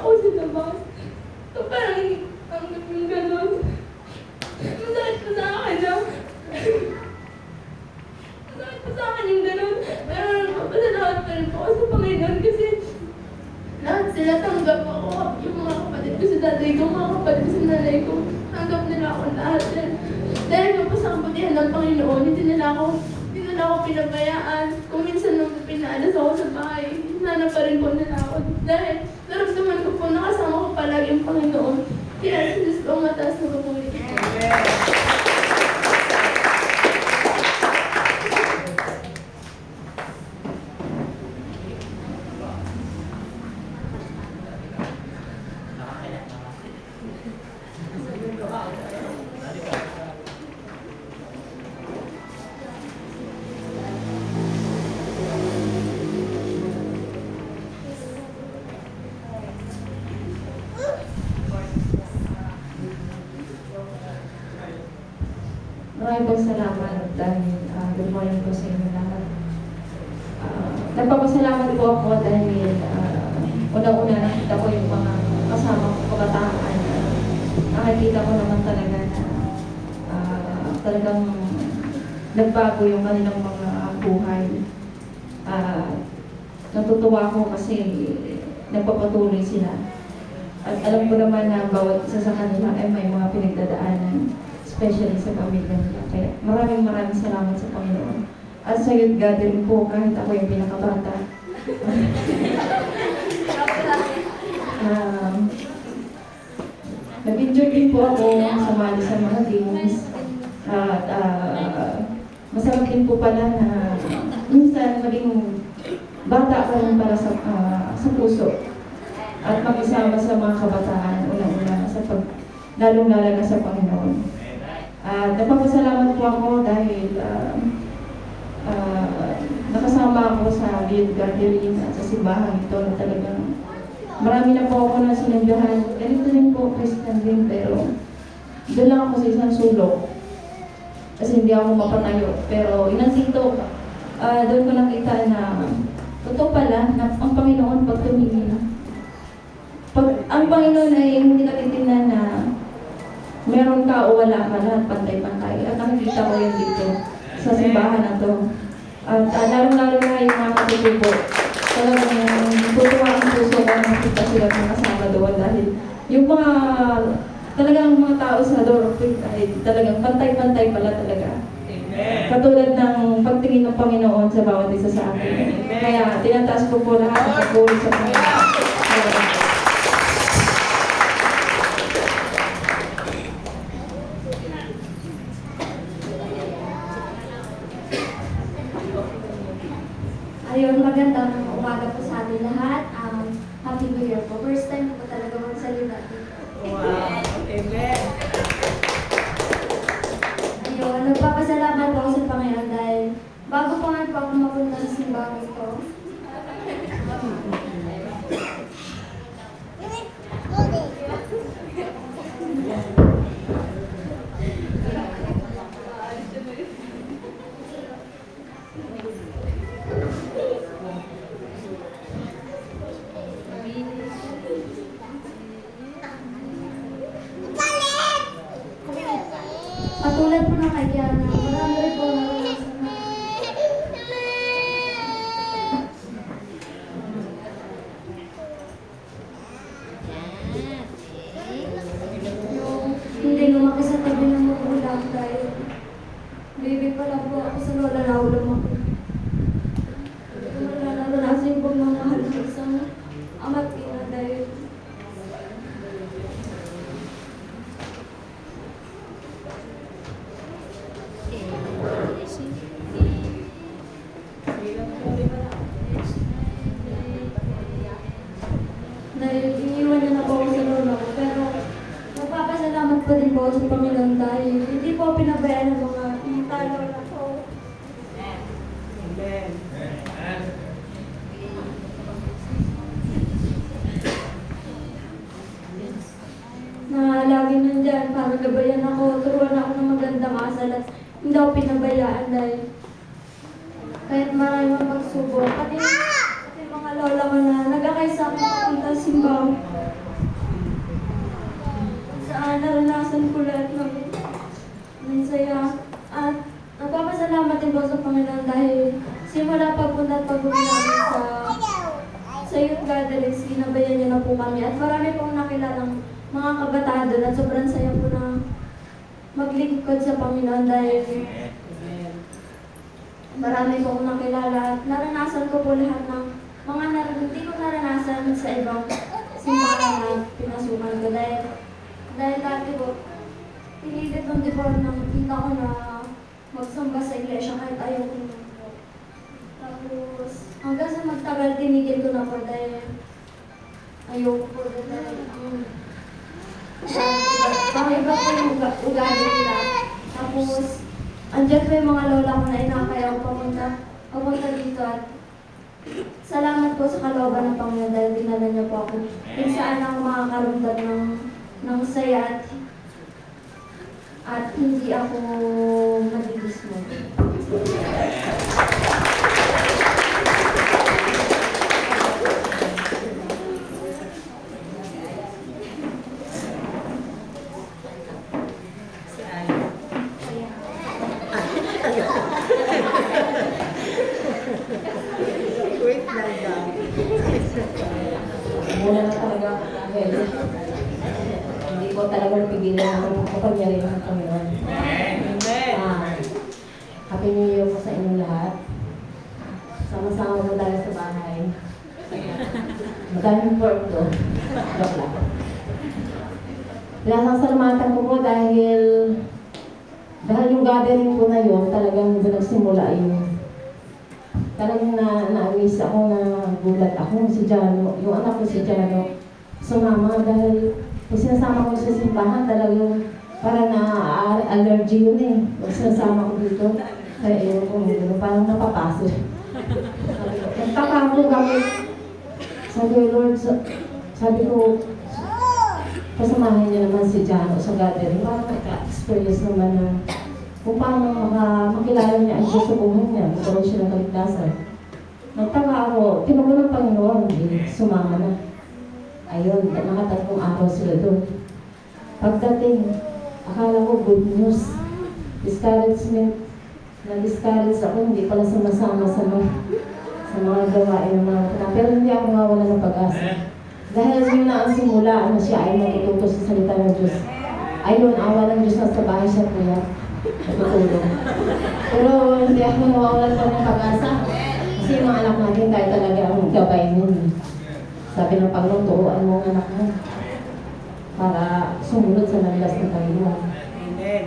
ako sa labas. So parang yung gano'n. Masakit ko sa akin na. Masakit ko sa akin yung gano'n. Pero nagpapasalamat pa rin po ako sa Panginoon kasi lahat sila tanggap ako. Yung mga kapatid ko sa tatay ko, mga kapatid ko sa nanay ko, tanggap nila ako lahat. Dahil po sa kabutihan ng Panginoon, hindi nila ako pinabayaan. Kung minsan nung pinaalas ako sa bahay, hinanap pa rin po nila ako. Dahil naramdaman ko po, nakasama ko palagi ang Panginoon. Kaya sa Diyos ko ang mataas na papuri. Maraming pong salamat dahil good morning po sa inyo lahat. Nagpapasalamat po ako dahil unang-una nakita ko yung mga kasama ko kabataan. Nakikita ko naman talaga na talagang nagbago yung kanilang mga buhay. Natutuwa ako kasi nagpapatuloy sila. At alam ko naman na bawat isa sa kanila ay may mga pinagdadaanan, especially sa pamilya nila. Kaya maraming salamat sa Panginoon. At sa youth gathering po, kahit ako yung pinakabata. Nag-enjoy din po ako sumali sa mga games. At masarap din po pala na minsan maging bata ka rin para sa puso. At makisama sa mga kabataan, unang-una, lalong-lala na sa Panginoon. Napapasalamat po ako dahil nakasama ako sa youth gathering at sa simbahan ito na talagang marami na po ako na sinambihan. Ganito rin po, Christian din, pero doon lang ako sa isang sulok kasi hindi ako mapatayo. Pero inandito, doon ko nakita na totoo pala na ang Panginoon pag tumingin. Ang Panginoon ay hindi natitingnan na meron ka o wala ka, lahat pantay-pantay. At nakikita ko yan dito sa simbahan na to. At lalo-lalo na yung mga katutubo. Talagang tutuwa ang puso ko na nakita sila ng kasama doon dahil yung mga talagang mga tao sa Lord of Faith ay talagang pantay-pantay pala talaga. Amen. Katulad ng pagtingin ng Panginoon sa bawat isa sa atin. Kaya tinataas ko po lahat ng pagpuri sa Panginoon. Ayun, magandang umaga po sa atin lahat. Happy New Year po. First time po talaga magsalita dito. Wow! Amen! Ayun, nagpapasalamat po ako sa Panginoon dahil bago pa nga po ako mapunta sa simbahan ito, Katulad po ng kay Kiana, marami rin po naranasan na yung hindi lumaki sa tabi ng magulang dahil baby pa lang po ako sa lola na lumaki. Wala naranasan po mga mahal ng isang ama't ina dahil iniwan niya na po ako sa lola ko. Pero nagpapasalamat pa din po ako sa Panginoon dahil hindi po pinabayaan ng mga lola ko. Amen. Na lagi nandyan para gabayan ako, turuan ako ng magandang asal at hindi ako pinabayaan dahil kahit marami mga pagsubok, pati mga lola ko na nagakay sa akin papunta sa simbahan. Saan naranasan ko lahat ng saya at nagpapasalamat din po sa Panginoon dahil simula pagpunta at pag-uwi namin sa youth gatherings, ginabayan niya na po kami at marami pong nakilalang mga kabataan doon at sobrang saya po na maglingkod sa Panginoon dahil marami pong nakilala at naranasan ko po lahat ng mga hindi ko naranasan sa ibang simbahan na pinasukan ko dahil dati po pinilit nung before na kita ko na magsamba sa iglesia kahit ayaw ko na. Tapos hanggang sa magtagal tinigil ko na po dahil ayaw ko po dahil iba po yung ugali nila. Tapos, andyan po yung mga lola ko na inakaya ako papunta dito at salamat po sa kalooban ng Panginoon dahil dinala niyo po ako kung saan ako makakarundan ng saya at hindi ako madidismo. Wait lang daw. Muna na talaga ako dahil hindi ko talaga napigilan ang kapangyarihan ng Panginoon. Amen. Happy New Year po sa inyong lahat. Sama-sama po tayo sa bahay. Madaming pork to. Joke lang. Pinasasalamatan ko po dahil yung gathering ko na yun, talagang doon nagsimula yun. Talagang na-miss ako, na gulat ako si Jano, yung anak ko si Jano, sumama dahil kung sinasama ko sa simbahan, talagang parang na-allergy yun eh. Kung sinasama ko dito, kaya yun ko, parang napapasok. Nagtaka ko gamit. Sabi ko, Lord, sabi ko, pasamahin niya naman si Jano sa gathering. Parang nagka-experience naman na kung paano makilala niya ang Diyos sa buhay niya, magkaroon siya ng kaligtasan. Nagtaka ako, tinubo ng Panginoon, sumama na. Ayun, nakatatlong araw sila doon. Pagdating, akala ko good news. Discouragement. Na-discourage ako, hindi pala sumasama sa mga gawain ng mga kapatid. Pero hindi ako mawala ng pag-asa. Dahil yun na ang simula na siya ay matututo sa salita ng Diyos. Ayun, awa ng Diyos na sa bahay siya kuya. Natutulong. Pero hindi ako nawawalan pa ng pag-asa. Kasi yung mga anak natin tayo talaga ang gabay nun. Sabi ng Panginoon, turuan mo ang anak mo para sumunod sa landas ng Panginoon. Amen.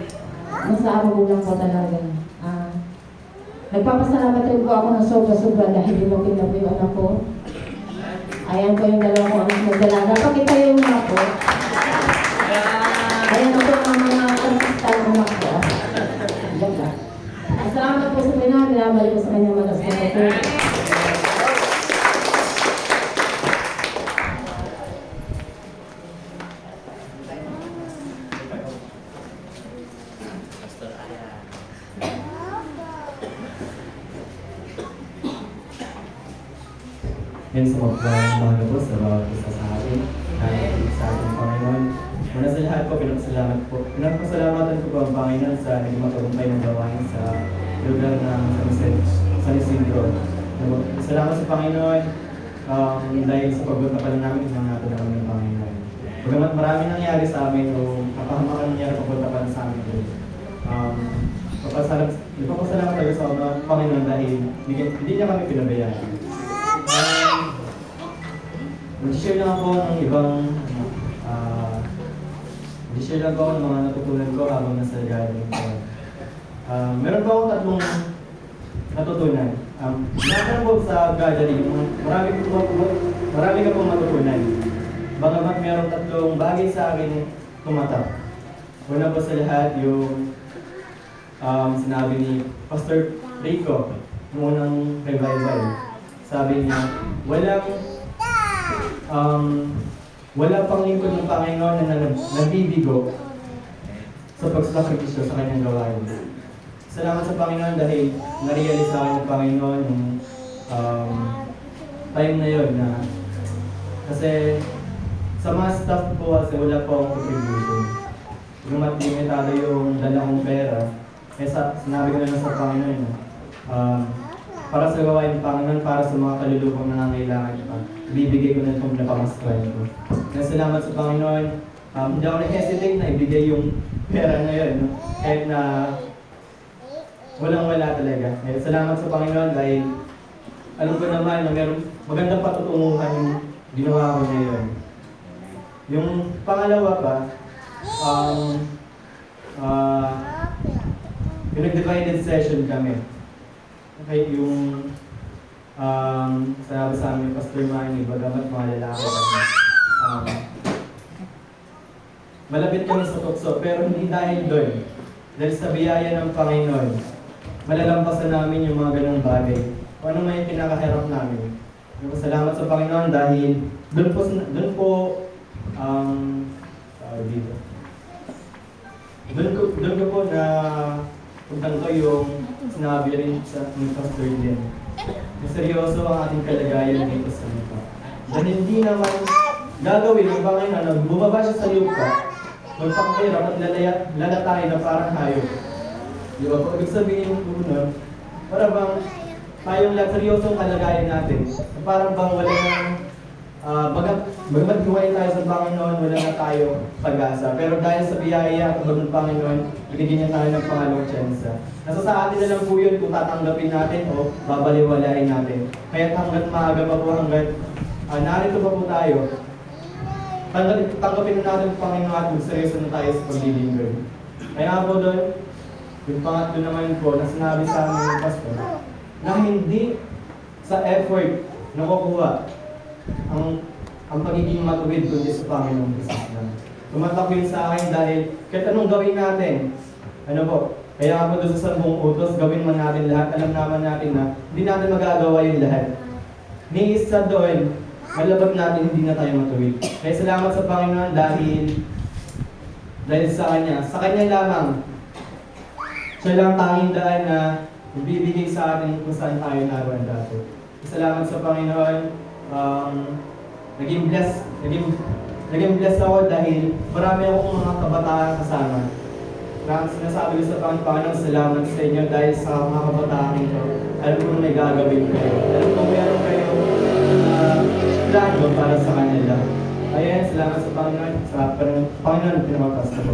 Nasa magulang ko talaga. Nagpapasalamat rin po ako ng sobra-sobra dahil dumating na po yung anak ko. Ayan po yung dalawa ko anak ng dalaga. Pakita yung anak ko. Ayan po ang mga konsistan ng anak ko. Salamat po sa Panginoon. Binabalik ko sa kanyang magas na po. Yan sa mga po sa bawat isa sa atin, kahit sa ating Panginoon. Una sa lahat po, pinagpasalamatan ko po ang Panginoon sa naging matagumpay ng gawain sa lugar ng San Isidro. Salamat sa Panginoon dahil sa pagpunta pa lang namin, natin na kami ng Panginoon. Bagamat marami nangyari sa amin o kapahamakan nangyari pagpunta pa lang sa amin doon. Nagpapasalamat talaga sa Panginoon dahil hindi niya kami pinabayaan. Mag-share lang ako ng ibang mag-share lang ako ng mga natutunan ko habang nasa gathering ko. Meron pa akong tatlong natutunan. Nakakala po sa gathering, marami ka pong matutunan. Bagamat meron tatlong bagay sa akin tumatak. Una po sa lahat yung sinabi ni Pastor Rico noong unang revival. Sabi niya, wala pang lingkod ng Panginoon na nagbibigo sa pagsasakripisyo sa kanyang gawain. Salamat sa Panginoon dahil na-realize sa akin ng Panginoon yung time na yun na kasi sa mga staff ko kasi wala po akong contribution. Gumat limitado yung dala kong pera, sinabi ko na lang sa Panginoon para sa gawain ng Panginoon, para sa mga kalulubong nangangailangan pa, ibibigay ko na itong napamaskran ko. Kaya salamat sa Panginoon, hindi ako nag-hesitate na ibigay yung pera na yun, no? Kahit na walang-wala talaga. Kaya salamat sa Panginoon dahil alam ko naman na meron magandang patutunguhan yung ginawa ko ngayon. Yung pangalawa pa, pinag-divided session kami. Okay, yung sabi sa amin, Pastor Manny, bagamat mga lalaki kami. Malapit kami sa tukso, pero hindi dahil doon. Dahil sa biyaya ng Panginoon, malalampasan namin yung mga ganong bagay. Kung ano may pinakahirap namin. Salamat sa Panginoon dahil doon ko po na pagtanto yung sinabi rin sa Pastor din. Seryoso ang ating kalagayan dito sa lupa. Dahil hindi naman gagawin ng Panginoon, bumaba siya sa lupa, magpakahirap at lalatay na parang hayop. Di ba? Kung ibig sabihin yung una, para bang tayong seryoso ang kalagayan natin. Parang bang wala nang bagamat hiwalay tayo sa Panginoon, wala na tayo pag-asa. Pero dahil sa biyaya at ng Panginoon, binigyan niya tayo ng pangalawang tsansa. Nasa sa atin na lang po yun kung tatanggapin natin o babaliwalain natin. Kaya hanggat maaga pa po, hanggat narito pa po tayo, tanggapin na natin ang Panginoon at magseryoso na tayo sa paglilingkod. Kaya po doon, yung pangatlo naman po na sinabi sa amin ng pastor, na hindi sa effort na kukuha ang pagiging matuwid kundi sa Panginoong Jesus lang. Tumatak yun sa akin dahil kahit anong gawin natin, kaya nga po doon sa 10 utos, gawin man natin lahat, alam naman natin na hindi natin magagawa yung lahat. Ni isa doon, malabag natin hindi na tayo matuwid. Kaya salamat sa Panginoon dahil sa Kanya lamang, siya lang tanging daan na bibigay sa atin kung saan tayo naroon dati. Salamat sa Panginoon. Naging blessed ako dahil marami akong mga kabataan kasama. Sinasabi ko sa Panginoon, salamat sa inyo dahil sa mga kabataan ito. Alam ko may gagawin kayo. Alam ko meron kayo plano para sa kanila. Ayan, salamat sa Panginoon. Sa Panginoon, pinapapasta ko.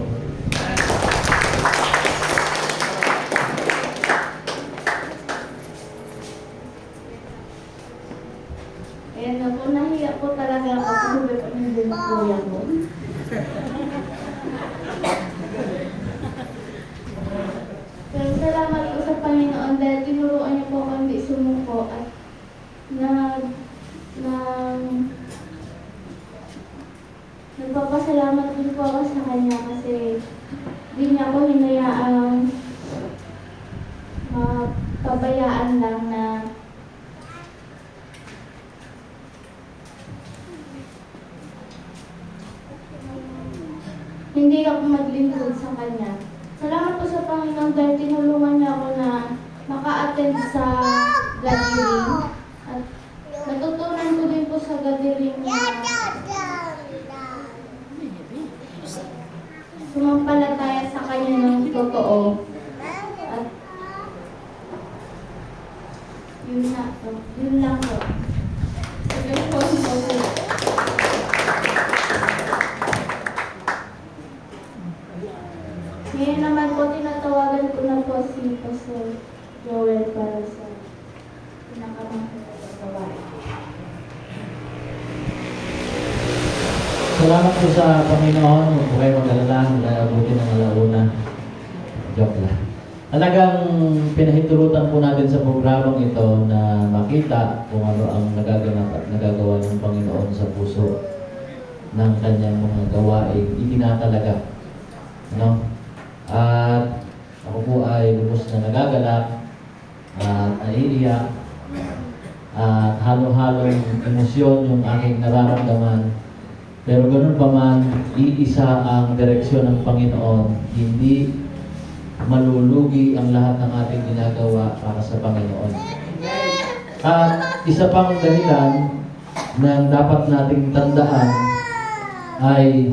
Ayan na po, nahiya po talaga ako sabi po ng kuya ko. Pero salamat po sa Panginoon dahil tinuruan niyo po ako hindi sumuko at nagpapasalamat din po ako sa Kanya kasi di niya ako hinayaang pabayaan lang na hindi ako maglingkod sa Kanya. Salamat po sa Panginoon dahil tinulungan niya ako na maka-attend sa gathering. At natutunan ko din po sa gathering na sumampalataya sa Kanya ng totoo. At yun lang po. Yun po. Ngayon naman po, tinatawagan ko na po si Pastor Joel para sa pinakamahalagang gawain. Salamat po sa Panginoon. Huwag po kayo mag-alala. Abutin ng alauna. Joke lang. Talagang pinahintulutan po natin sa programang ito na makita kung ano ang nagaganap at nagagawa ng Panginoon sa puso ng kanyang mga gawain. Itinatalaga. No? At ako po ay lubos na nagagalak at naiiyak at halo-halong emosyon yung aking nararamdaman. Pero ganun pa man, iisa ang direksyon ng Panginoon. Hindi malulugi ang lahat ng ating ginagawa para sa Panginoon. At isa pang dahilan na dapat nating tandaan ay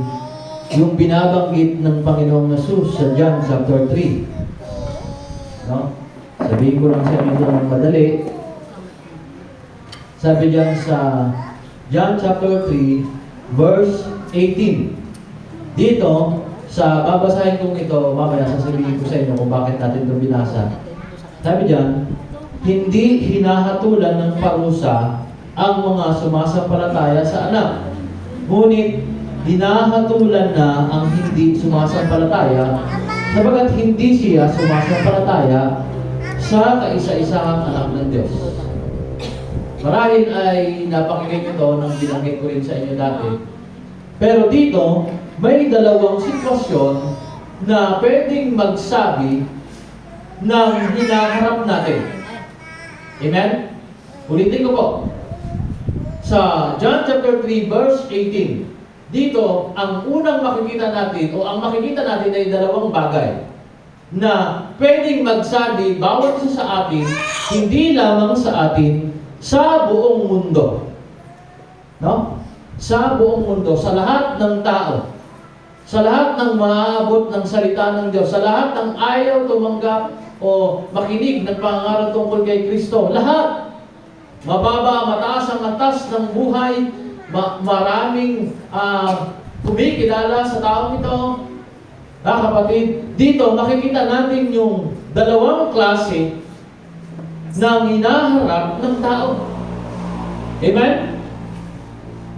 yung binabanggit ng Panginoong Jesus sa John chapter 3. No? Sabihin ko lang sa inyo ng madali. Sabi diyan sa John chapter 3 verse 18. Dito, sa babasahin kong ito, mamaya sasabihin ko sa inyo kung bakit natin ito binasa. Sabi diyan, hindi hinahatulan ng parusa ang mga sumasampalataya sa anak. Ngunit, hinahatulan na ang hindi sumasampalataya sapagat hindi siya sumasampalataya sa kaisa-isahang anak ng Diyos. Marahil ay napakinggan ito nang binanggit ko rin sa inyo dati. Pero dito, may dalawang sitwasyon na pwedeng magsabi ng hinaharap natin. Amen? Ulitin ko po. Sa John chapter 3 verse 18, dito, ang unang makikita natin o ang makikita natin ay dalawang bagay na pwedeng magsabi bawat isa sa atin, hindi lamang sa atin, sa buong mundo. No? Sa buong mundo, sa lahat ng tao, sa lahat ng maaabot ng salita ng Diyos, sa lahat ng ayaw tumanggap o makinig ng pangangaral tungkol kay Kristo, lahat, mababa, mataas ang atas ng buhay, maraming kumikilala sa taong ito. Kapatid, dito makikita natin yung dalawang klase ng hinaharap ng tao. Amen?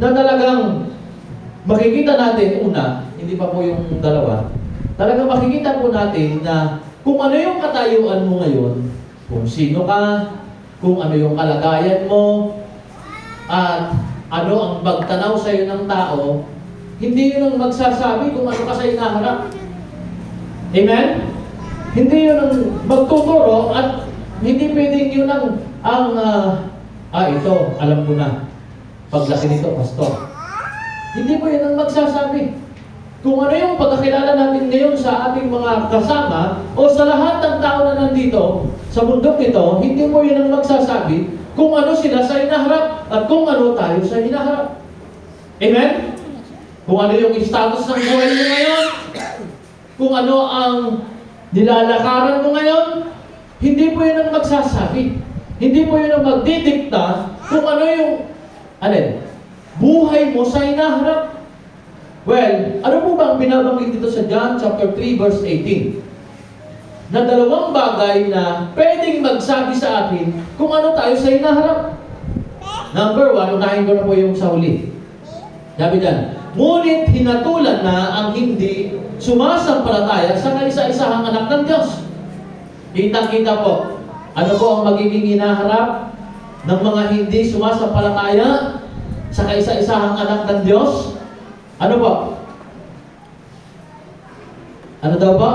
Na talagang makikita natin, una, hindi pa po yung dalawa, talagang makikita po natin na kung ano yung katayuan mo ngayon, kung sino ka, kung ano yung kalagayan mo, at ano ang pagtanaw sa iyo ng tao, hindi yun ang magsasabi kung ano ka sa hinaharap. Amen? Hindi yun ang magtuturo at hindi pwedeng yun ito, alam ko na. Paglaki nito, pastor. Hindi po yun ang magsasabi. Kung ano yung pagkakilala natin ngayon sa ating mga kasama o sa lahat ng tao na nandito sa mundok ito, hindi po yun ang magsasabi kung ano sila sa hinaharap at kung ano tayo sa hinaharap. Amen? Kung ano yung status ng buhay mo ngayon, kung ano ang nilalakaran mo ngayon, hindi po yun ang magsasabi. Hindi po yun ang magdidikta kung ano yung buhay mo sa hinaharap. Well, ano po ba ang binabanggit dito sa John chapter 3 verse 18? Na dalawang bagay na pwedeng magsabi sa atin kung ano tayo sa hinaharap. Number 1, unahin ko na po yung sa huli. Sabi dyan, ngunit hinatulan na ang hindi sumasampalataya sa kaisa-isahang anak ng Diyos. Kita-kita po, ano po ang magiging hinaharap ng mga hindi sumasampalataya sa kaisa-isahang anak ng Diyos? Ano po? Ano daw po?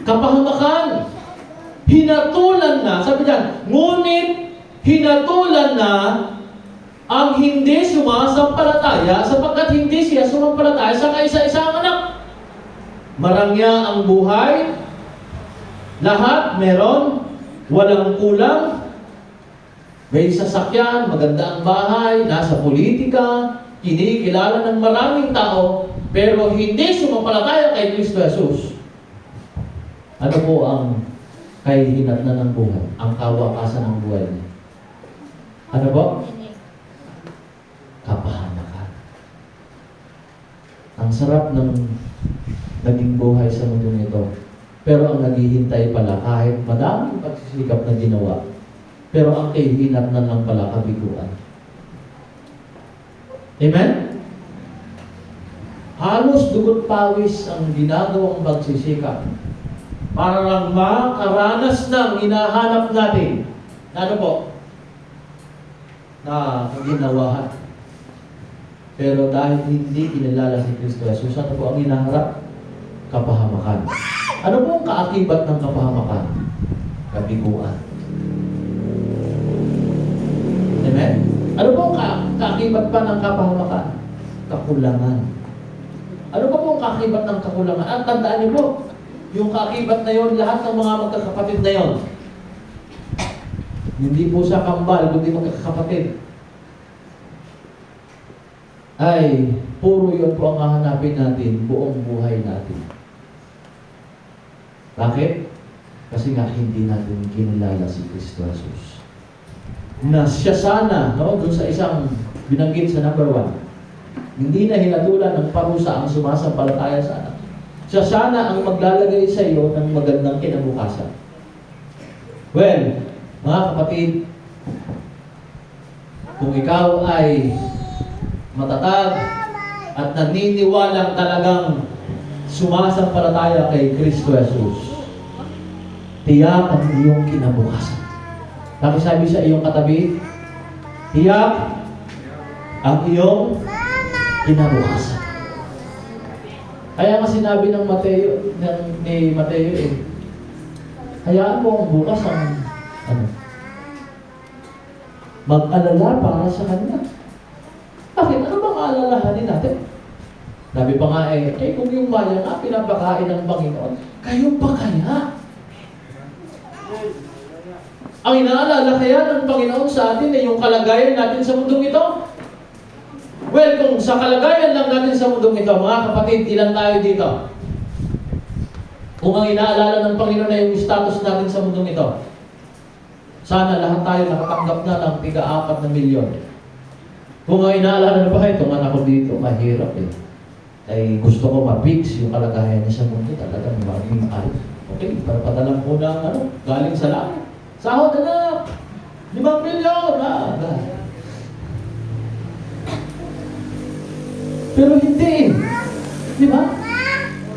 Kapahamakan. Hinatulan na. Sabi diyan, ngunit hinatulan na ang hindi sumasampalataya sapagkat hindi siya sumampalataya sa kaisa-isang anak. Marangya ang buhay. Lahat meron. Walang kulang. May sasakyan, maganda ang bahay, nasa politika, kinikilala ng maraming tao, pero hindi sumampalataya kay Kristo Jesus. Ano po ang kahihinatnan ng buhay? Ang kawakasan ng buhay niya. Ano po? Kapahamakan. Ang sarap ng naging buhay sa mundong ito. Pero ang naghihintay pala, kahit madaming pagsisikap na ginawa, pero ang kahihinatnan lang pala kabiguan. Amen? Halos dugot pawis ang ginagawang pagsisikap para lang makaranas ng hinahanap natin. Ano po? Na ginawahan. Pero dahil hindi kinilala si Kristo Jesus, ano po ang hinaharap? Kapahamakan. Ano po ang kaakibat ng kapahamakan? Kabiguan. Amen? Ano po ang kaakibat pa ng kapahamakan? Kakulangan. Ano pa po ang kaakibat ng kakulangan? At tandaan niyo po, yung kaakibat na yon, lahat ng mga magkakapatid na yon, hindi po siya kambal, kundi magkakapatid, ay puro yun po ang hahanapin natin buong buhay natin. Bakit? Kasi nga hindi natin kinilala si Kristo Jesus. Na siya sana, no, doon sa isang binanggit sa number 1, hindi na hinatulan ng parusa ang sumasampalataya sa anak. Siya sana ang maglalagay sa iyo ng magandang kinabukasan. Well, mga kapatid, kung ikaw ay matatag at naniniwalang talagang sumasampalataya kay Kristo Jesus, tiyak ang iyong kinabukasan. Nakisabi sa iyong katabi, tiyak ang iyong kinabukasan. Kaya nga sinabi ng ni Mateo, hayaan mo ang bukas ang mag-alala para sa kanya. Bakit? Ano bang aalalahanin natin? Sabi pa nga kung yung bayan nga pinapakain ng Panginoon, kayo pa kaya? Ang inaalala kaya ng Panginoon sa atin ay yung kalagayan natin sa mundong ito? Well, kung sa kalagayan lang natin sa mundong ito, mga kapatid, ilan tayo dito? Kung ang inaalala ng Panginoon ay yung status natin sa mundong ito, sana lahat tayo nakatanggap na ng 4 milyon. Kung ang inaalala na ba, itong anak ko dito, mahirap ay gusto ko ma-fix yung kalagayan niya sa mundo, talagang maging ayos. Okay, para padalang po ng galing sa langit. Sahod na 5 milyon! Pero hindi. Di ba?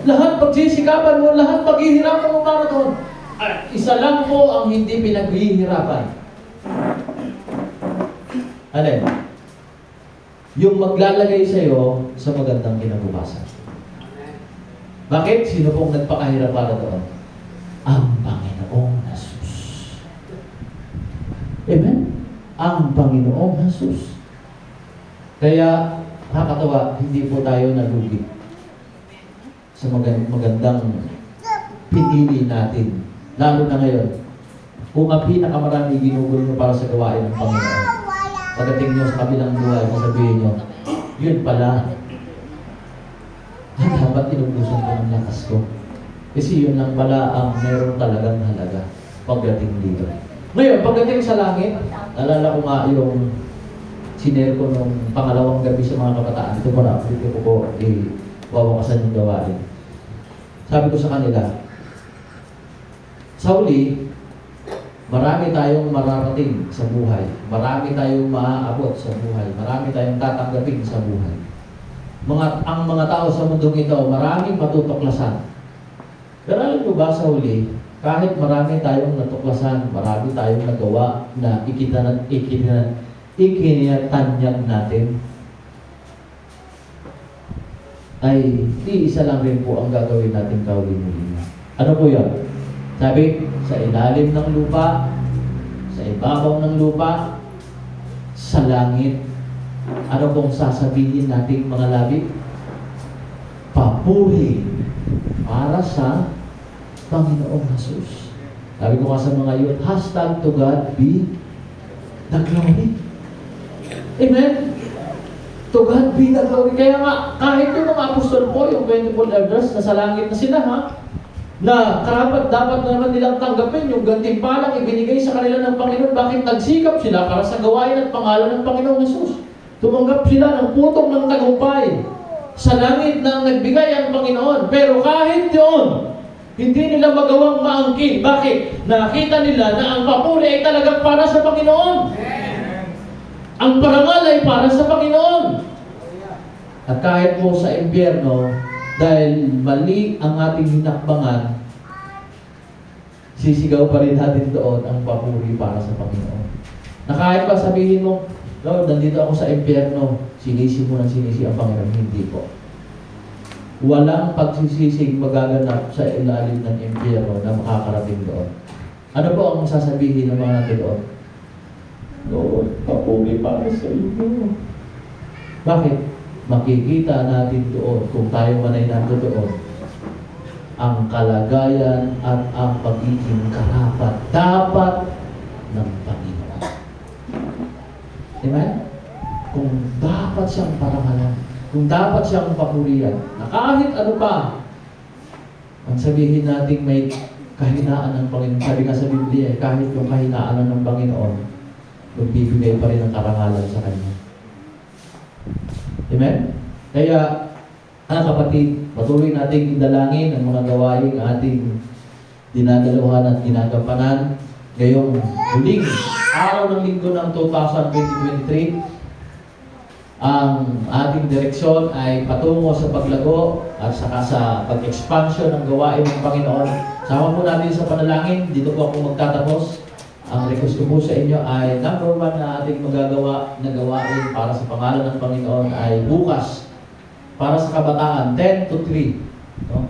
Lahat pagsisikapan mo, lahat paghihirapan mo para doon. Isa lang po ang hindi pinaghihirapan. Alin? Yung maglalagay sa iyo sa magandang kinabukasan. Bakit? Sino pong nagpakahirap para doon? Ang Panginoong Jesus. Amen? Ang Panginoong Jesus. Kaya, nakakatawa, hindi po tayo nalugi sa magandang pinili natin. Lalo na ngayon, kung ang pinakamarami ginugol nyo para sa gawain ng Panginoon, pagdating nyo sa kabilang buhay, sasabihin nyo, yun pala, dapat inubusan ko ng lakas ko. Kasi yun lang pala ang meron talagang halaga pagdating dito. Ngayon, pagdating sa langit, nalala ko nga yung sinare ko nung pangalawang gabi sa mga kabataan. Ito muna, dito ko po wawakasan yung gawain. Sabi ko sa kanila, sa uli, marami tayong mararating sa buhay. Marami tayong maaabot sa buhay. Marami tayong tatanggapin sa buhay. Ang mga tao sa mundong ito, maraming matutuklasan. Pero alam mo ba sa uli, kahit marami tayong natuklasan, marami tayong nagawa na ikinatanyag natin, ay isa lang rin po ang gagawin natin kauli-muli. Ano po yun? Sabi, sa ilalim ng lupa, sa ibabaw ng lupa, sa langit, ano pong sasabihin nating mga labi? Papuri para sa Panginoong Jesus. Sabi ko nga sa mga youth, hashtag to God be the glory. Amen? To God be the glory. Kaya nga, kahit yung mga apostol po, yung 24 elders, nasa langit na sila, ha? Na karapat dapat naman nilang tanggapin yung gantimpalang ibinigay sa kanila ng Panginoon. Bakit nagsikap sila para sa gawain at pangalan ng Panginoong Hesus? Tumanggap sila ng putong ng tagumpay. Sa langit na nagbigay ang Panginoon. Pero kahit yun, hindi nila magawang maangkin. Bakit? Nakita nila na ang papuri ay talagang para sa Panginoon. Ang parangal ay para sa Panginoon. At kahit po sa impyerno, dahil mali ang ating hinakbangan, sisigaw pa rin natin doon ang papuri para sa Panginoon. Na kahit pa sabihin mo, Lord, nandito ako sa impyerno, sinisi mo ng sinisi ang Panginoon. Hindi po. Walang pagsisisig magaganap sa ilalim ng impyerno na makakarating doon. Ano po ang sasabihin ng mga natin doon? Lord, papuri para sa inyo. Bakit? Makikita natin doon, kung tayo man ay nandoon, ang kalagayan at ang pagiging karapat-dapat ng Panginoon. Amen? Kung dapat siyang parangalan, kung dapat siyang papurihan, na kahit ano pa, ang sabihin natin may kahinaan ng Panginoon. Sabi nga sa Biblia, kahit yung kahinaan ng Panginoon, magbibigay pa rin ng karangalan sa Kanya. Amen? Kaya, mga kapatid, patuloy nating indalangin ang mga gawain ating dinadalawan at ginagampanan ngayong huling araw ng linggo ng 2023. Ang ating direksyon ay patungo sa paglago at saka sa pag-expansion ng gawain ng Panginoon. Sama po natin sa panalangin. Dito po ako magtatapos. Ang request ko po sa inyo ay number 1 na ating magagawa na gawain para sa pangalan ng Panginoon ay bukas para sa kabataan, 10 to 3. No?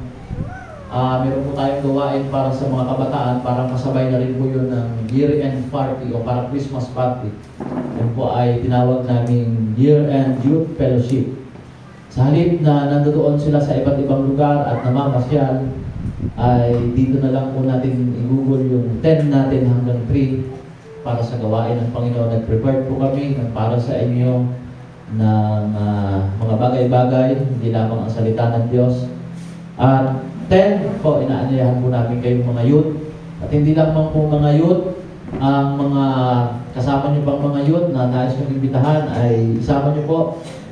Meron po tayong gawain para sa mga kabataan, para kasabay na rin po yun ng year-end party o para Christmas party. Yan po ay tinawag naming year-end youth fellowship. Sa halip na nandoon sila sa iba't ibang lugar at namamasyal, ay dito na lang po natin i-google yung 10 natin hanggang 3 para sa gawain ng Panginoon. Nag-prepare po kami para sa inyo ng mga bagay-bagay, hindi lamang ang salita ng Diyos. At 10 po, inaanyayahan po namin kayong mga youth. At hindi lamang po mga youth, ang mga kasama nyo bang mga youth na nais kong imbitahan ay isama nyo po.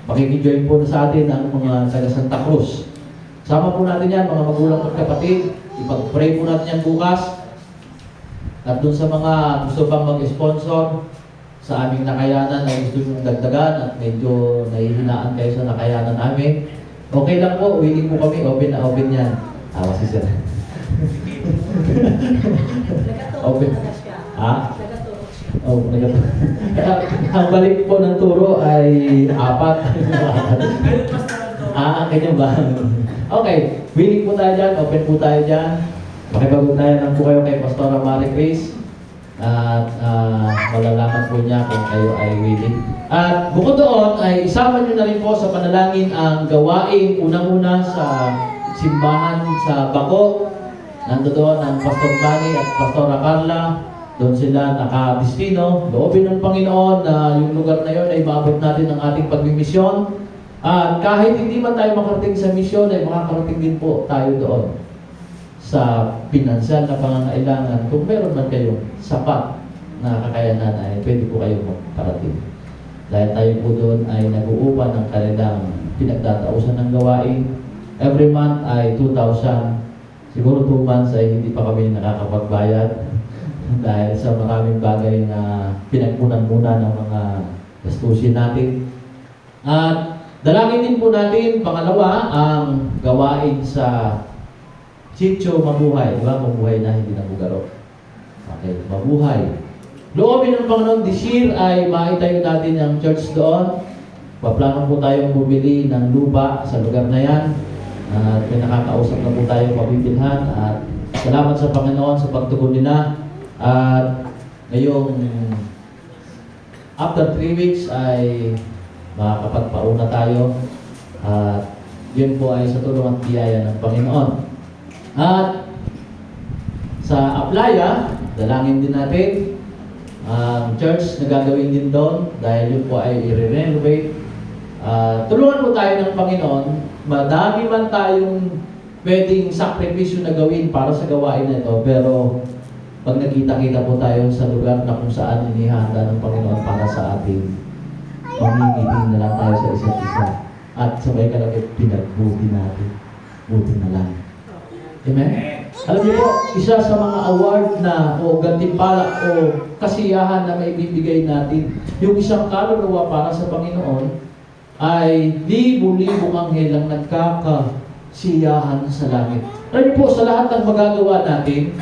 Makikijoin po na sa atin ang mga taga Santa Cruz. Sama po natin yan, mga magulang at kapatid. Ipag-pray po natin yan bukas. At dun sa mga gusto pang mag-sponsor sa aming nakayanan na gusto nyo dagdagan at medyo nahihinaan kayo sa nakayanan namin, okay lang po, willing po kami, open na open yan. Kasi sir. Open. Ha? Oh, ang balik po ng turo ay 4. Ganyan ba? Okay, willing po tayo dyan, open po tayo dyan. Makipag-ugnayan lang po kayo kay Pastora Marie Chris. At malalaman po niya kung kayo ay willing. At bukod doon, ay isama nyo na rin po sa panalangin ang gawain unang-una sa simbahan sa Bako. Nandoon ang Pastor Manny at Pastora Carla. Doon sila nakadistino. Loobin ng Panginoon na yung lugar na yun ay maabot natin ang ating pagmimisyon. At kahit hindi man tayo makarating sa misyon, ay makakarating din po tayo doon sa pinansyal na pangangailangan. Kung meron man kayong sapat na kakayanan, ay pwede po kayong makarating. Dahil tayo po doon ay nag-uupa ng kanilang pinagtatausan ng gawain. Every month ay 2,000. Siguro 2 months ay hindi pa kami nakakapagbayad dahil sa maraming bagay na pinagpunan muna ng mga gastusin natin. At dalangin din po natin, pangalawa, ang gawain sa sitio mabuhay. Diba? Mabuhay na, hindi na bugaro. Okay, mabuhay. Loobin ng Panginoon, this year ay maitayo natin ang church doon. Paplano po tayong bumili ng lupa sa lugar na yan. At pinakakausap na po tayo pabibilhan. At salamat sa Panginoon sa pagtugon nila. At ngayong after 3 weeks ay makakapagpauna tayo. At yun po ay sa tulong at biyaya ng Panginoon. At sa Aplaya, dalangin din natin ang church na gagawin din doon dahil yun po ay i-renovate. Tulungan po tayo ng Panginoon. Madami man tayong pwedeng sakripisyo na gawin para sa gawain na ito, pero pag nakita-kita po tayo sa lugar na kung saan inihanda ng Panginoon para sa atin, mamimiting na lang tayo sa isa't isa. At sabay kalagay, pinagbuti natin. Buti na lang. Amen? Alam niyo po, isa sa mga award na o gantimpala o kasiyahan na may bibigay natin, yung isang kaluluwa para sa Panginoon, ay libo-libong anghel ang nagkakasiyahan sa langit. Alam niyo po, sa lahat ng magagawa natin,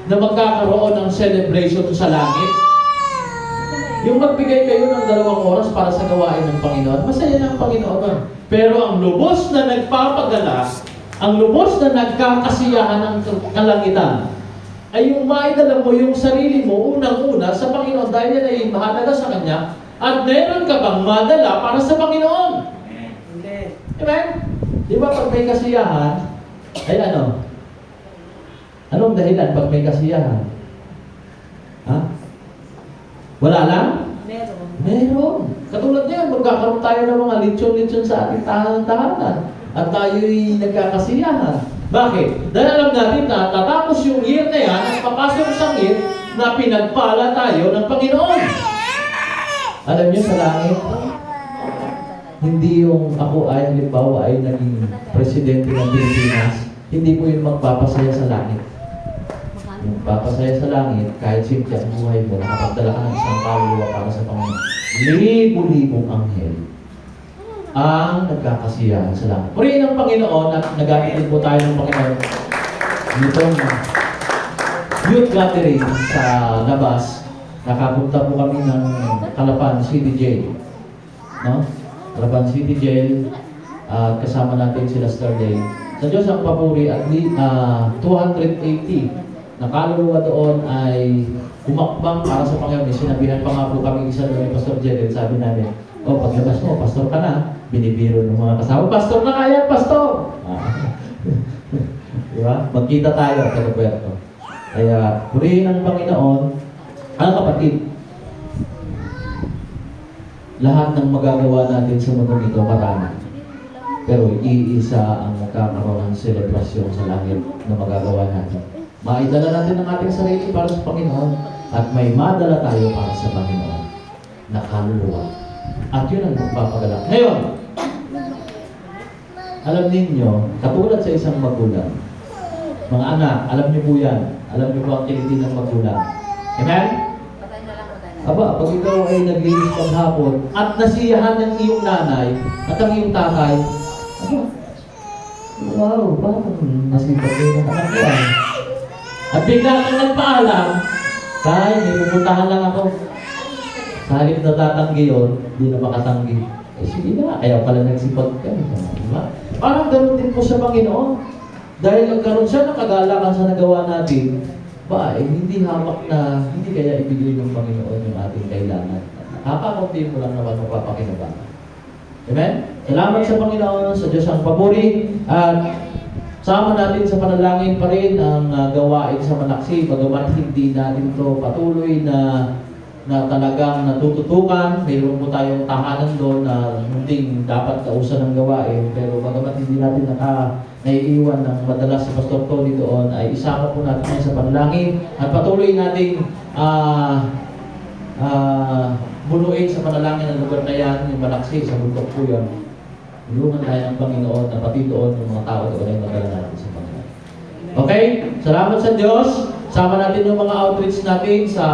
na magkakaroon ng celebration sa langit, yung magbigay kayo ng 2 oras para sa gawain ng Panginoon, masaya ng Panginoon. Pero ang lubos na nagpapagala, ang lubos na nagkakasiyahan ng kalangitan, ay yung maidala mo yung sarili mo unang-una sa Panginoon dahil yan ay mahalaga sa Kanya, at meron ka bang madala para sa Panginoon? Amen? Di ba pag may kasiyahan, ay ano? Anong dahilan pag may kasiyahan? Ha? Wala lang? Meron. Katulad niyan, magkakaroon tayo ng mga lechon-lechon sa ating tahanan at tayo'y nagkakasiyahan. Bakit? Dahil alam natin na tatapos yung year na yan at papasok sa year na pinagpala tayo ng Panginoon. Alam niyo sa langit, hindi yung ako ay halimbawa ay naging presidente ng Pilipinas, hindi po yung magpapasaya sa langit. Yung papasaya sa langit, kahit simple ang buhay mo, nakapagdala ka ng isang kaluluwa para sa Panginoon. Libo-libong anghel ang nagkakasiyahan sa langit. Purihin ng Panginoon at nag-aatin po tayo ng Panginoon nitong youth gathering sa labas. Nakapunta po kami ng Calapan City Jail. No? Calapan City Jail, kasama natin sila Sterling. Sa Diyos ang papuri at 280 na kaluluwa doon ay umakbang para sa Panginoon. May sinabihan pa nga po kami isa doon ni Pastor Jedel. Sabi namin, paglabas mo, pastor ka na. Binibiro ng mga kasama, pastor na kaya, pastor! Diba? Magkita tayo sa Roberto. Kaya, purihin ng Panginoon, ang kapatid, lahat ng magagawa natin sa mundo ito, marami. Pero iisa ang nagkakaroon ng selebrasyon sa langit na magagawa natin. Maidala natin ang ating sarili para sa Panginoon at may madala tayo para sa Panginoon na kaluluwa. At yun ang magpapagalak. Ngayon, alam ninyo, katulad sa isang magulang, mga anak, alam niyo po yan. Alam niyo po ang kiliti ng magulang. Amen? Aba, pag ikaw ay naglinis paghapon at nasiyahan ng iyong nanay at ang iyong tatay, aba, wow, bakit nasipag kayo ng anak ko ay? At bigla kang nagpaalam, tay, may pupuntahan lang ako. Sa halip na tatanggi yun, di na makatanggi. Sige na, ayaw pala nagsipag ka. Diba? Parang ganoon din po sa Panginoon. Dahil nagkaroon siya ng kagalakan sa nagawa natin, hindi hamak na, hindi kaya ibigay ng Panginoon yung ating kailangan. Nakakakunti mo lang naman magpapakinabangan. Amen? Salamat sa Panginoon, sa Diyos ang papuri, at sama natin sa panalangin pa rin ang gawain sa Manaksi, bagamat hindi natin ito patuloy na talagang natututukan. Mayroon po tayong tahanan doon na hindi dapat kausan ng gawain, pero bagamat hindi natin naiiwan ng madalas si Pastor Tony doon, ay isama po natin sa panalangin at patuloy nating bunuin sa panalangin ang lugar na yan, yung Manaksi, sa bundok po yan. Tulungan tayo ng Panginoon na pati doon yung mga tao doon ay magdala natin sa Panginoon. Okay? Salamat sa Diyos. Sama natin yung mga outreach natin sa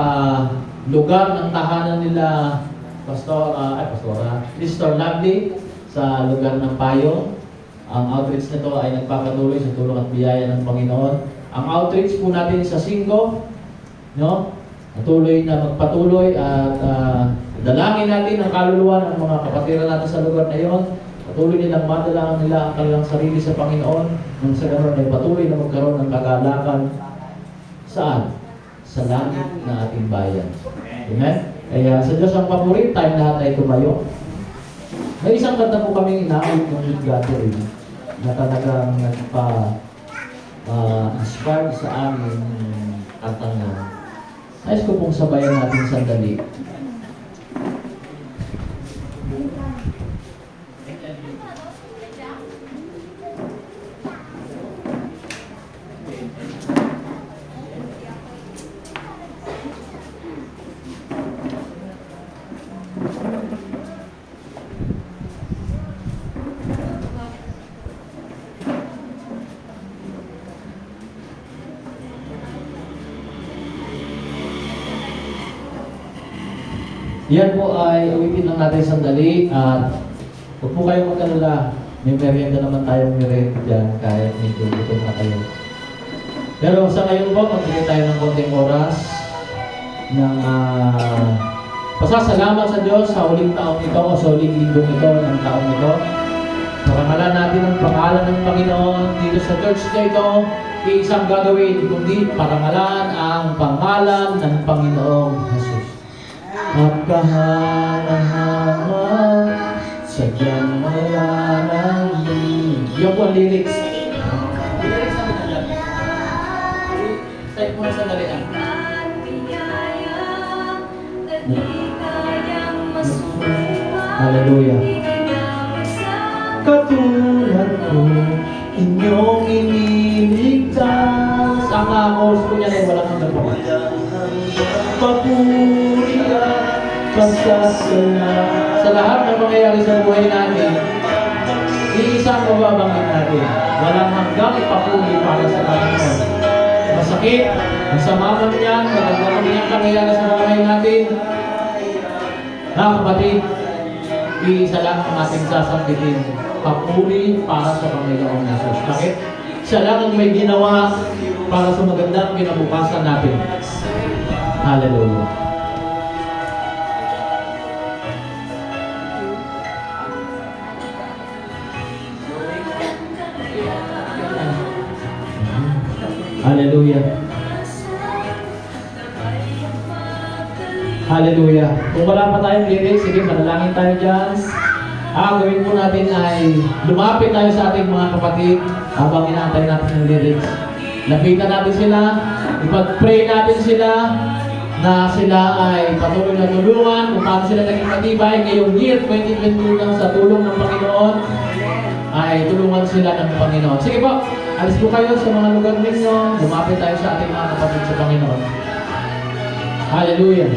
lugar ng tahanan nila Mr. Lovely sa lugar ng Payo. Ang outreach nito ay nagpapatuloy sa tulong at biyaya ng Panginoon. Ang outreach po natin sa Singko, no? Patuloy na magpatuloy at dalangin natin ang kaluluwa ng mga kapatiran natin sa lugar na iyon. Patuloy nilang madala nila ang kanilang sarili sa Panginoon nang sa ganoon ay patuloy na magkaroon ng kagalakan. Saan? Sa langit na ating bayan. Amen? Kaya sa Diyos ang papuri, time lahat ay tumayo. May isang kanta po kaming inaawit ng youth gathering na talagang nagpa-inspire sa amin kantang na. Nais ko pong sabayan natin sandali. Yan po ay awitin lang natin sandali at huwag po kayong mag-alala. May merienda naman tayong merienda dyan kahit medyo gutom na kayo. Pero sa ngayon po, magbigay tayo ng konting oras ng pasasalamat sa Diyos sa uling taong ito o sa uling linggong ito ng taong ito. Parangalan natin ang pangalan ng Panginoon dito sa church na ito. Isang gagawin, kundi parangalan ang pangalan ng Panginoong Jesus. At kahanahaman, sadyang wala ng yung po ang lyrics. Lyrics namin na dyan. Type mo na sandali lang. Hallelujah. Katulad ko, inyong iniligtas. Ang chorus ko niya ay walang hanggang pa. Papurihan, pasasalamat. Sa lahat ng mangyayari sa buhay natin, iisang mababanggit natin. Walang hanggang ipapuri para sa Panginoon. Masakit, masama man yan, magandang niyang nangyayari sa buhay natin. Mga kapatid, iisa lang ang ating sasambitin. Papuri para sa Panginoong Jesus. Bakit? Siya lang ang may ginawa para sa magandang kinabukasan natin. Hallelujah. Hallelujah. Hallelujah. Kung wala pa tayong lyrics, sige, manalangin tayo dyan. Gawin po natin ay lumapit tayo sa ating mga kapatid habang inaantay natin ng lyrics. Lapitan natin sila, ipag-pray natin sila na sila ay patuloy na tulungan kung paano sila naging matibay ngayong year 2022 lang sa tulong ng Panginoon ay tulungan sila ng Panginoon. Sige po, alis po kayo sa mga lugar ninyo, lumapit tayo sa ating mga kapatid sa Panginoon. Hallelujah.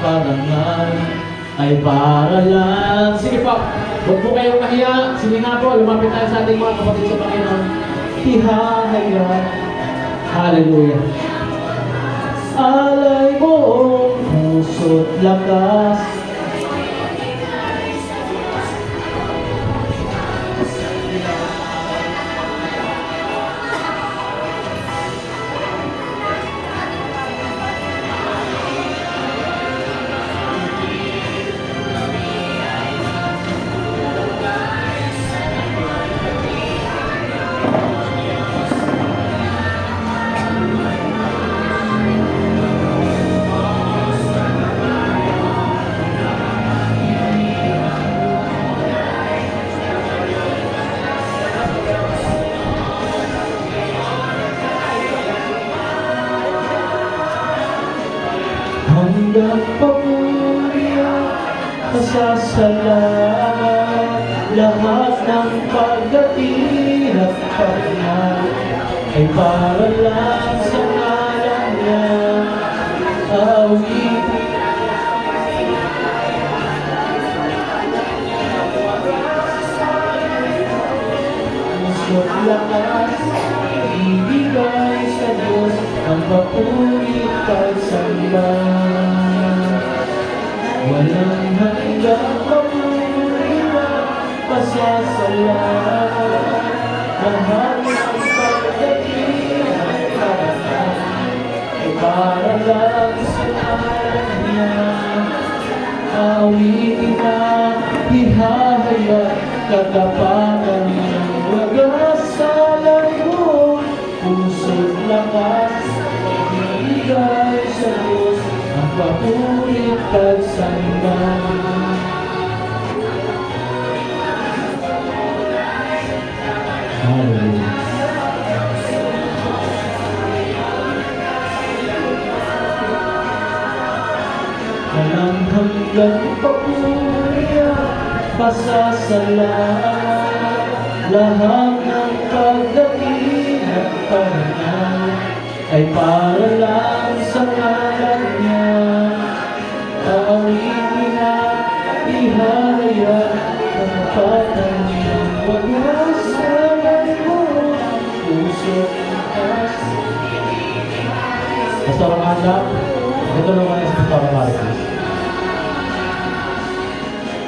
Parangal ay para lang. Sige po, huwag po kayong mahiya. Sige nga po, lumapit tayo sa ating mga kapatid sa Panginoon. Ihahaya. Hallelujah. Alay mo ang puso't lakas. Hanggang papuriya, pasasalamat, lahat ng pagdating at pagmahal ay para lang sa ngalan niya. Awitin puso't lakas, ibigay sa Diyos ang papuri pagsamba. Walang hanggang papuriya, pasasalamat, lahat ng pagdating at pagmahal ay para lang sa ngalan niya. Awitin na ihahayag katapangan ng wagas sa layo, puso't lakas, ibigay sa Diyos ang papuri at samba. Hallelujah. Walang hanggang papuriya, pasasalamat, lahat ng pagdating at parangal ay para lang sa ngalan niya. Awitin na ihahayag ang kapatan niya. Wagas sa layo, puso't lakas. Pastor Amanda, ito naman is Pastor Marcos.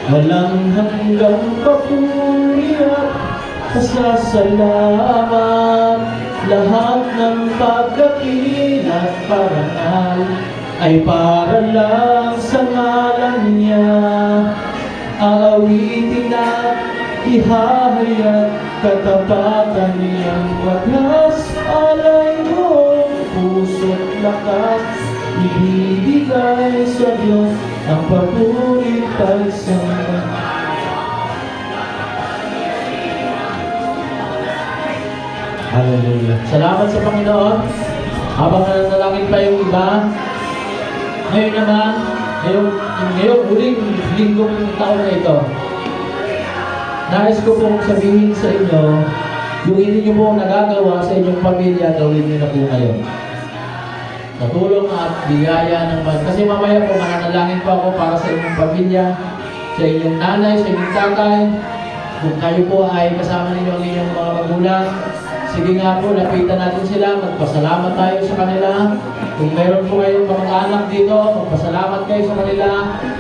Walang hanggang papuri at pasasalamat. Lahat ng pagkakil at parangal ay para lang sa ngalan niya. Aawitin at ihahayag katapatan niyang wagas. Alay mo puso't lakas, ibibigay sa Diyos ang papuri at samba. Hallelujah. Salamat sa Panginoon. Habang nanalangin pa yung iba, ngayon naman, ngayong huling linggong taon na ito, nais ko pong sabihin sa inyo, yung hindi nyo pong nagagawa sa inyong pamilya, gawin nyo na po ngayon. Sa tulong at biyaya ng Panginoon. Kasi mamaya po, mananalangin pa ako para sa inyong pamilya, sa inyong nanay, sa inyong tatay. Kung kayo po ay kasama ninyo ang inyong mga magulang, sige nga po, lapitan natin sila, magpasalamat tayo sa kanila. Kung meron po kayong mga anak dito, magpasalamat kayo sa kanila,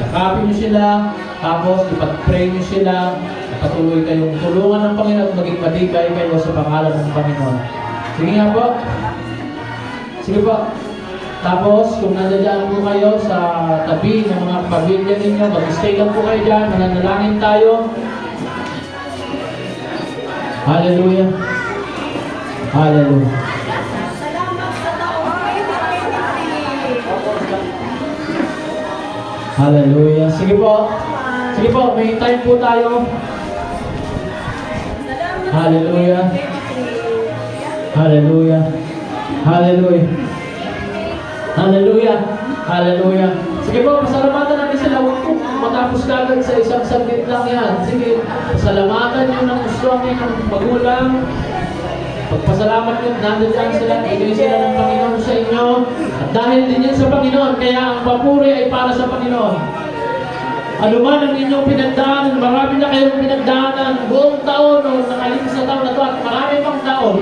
yakapin nyo sila, tapos ipag-pray nyo sila, patuloy kayong tulungan ng Panginoon at maging matibay kayo sa pangalan ng Panginoon. Sige nga po. Sige po. Tapos, kung nandiyan po kayo sa tabi ng mga pamilya ninyo, mag-stay lang po kayo dyan, mananalangin tayo. Hallelujah. Hallelujah. Hallelujah. Sige po. Sige po, may time po tayo. Hallelujah. Hallelujah. Hallelujah. Hallelujah. Hallelujah. Sige po, pasalamatan natin sila. Huwag po matapos kagad sa isang saglit lang yan. Sige, pasalamatan nyo ng gusto ang inyong magulang. Pagpasalamat nyo, nandiyan sila, ibigay sila ng Panginoon sa inyo. At dahil din yan sa Panginoon, kaya ang papuri ay para sa Panginoon. Ano man ang inyong pinagdaanan, marami na kayong pinagdaanan, buong taon o nakalipas na taon na ito at marami pang taon.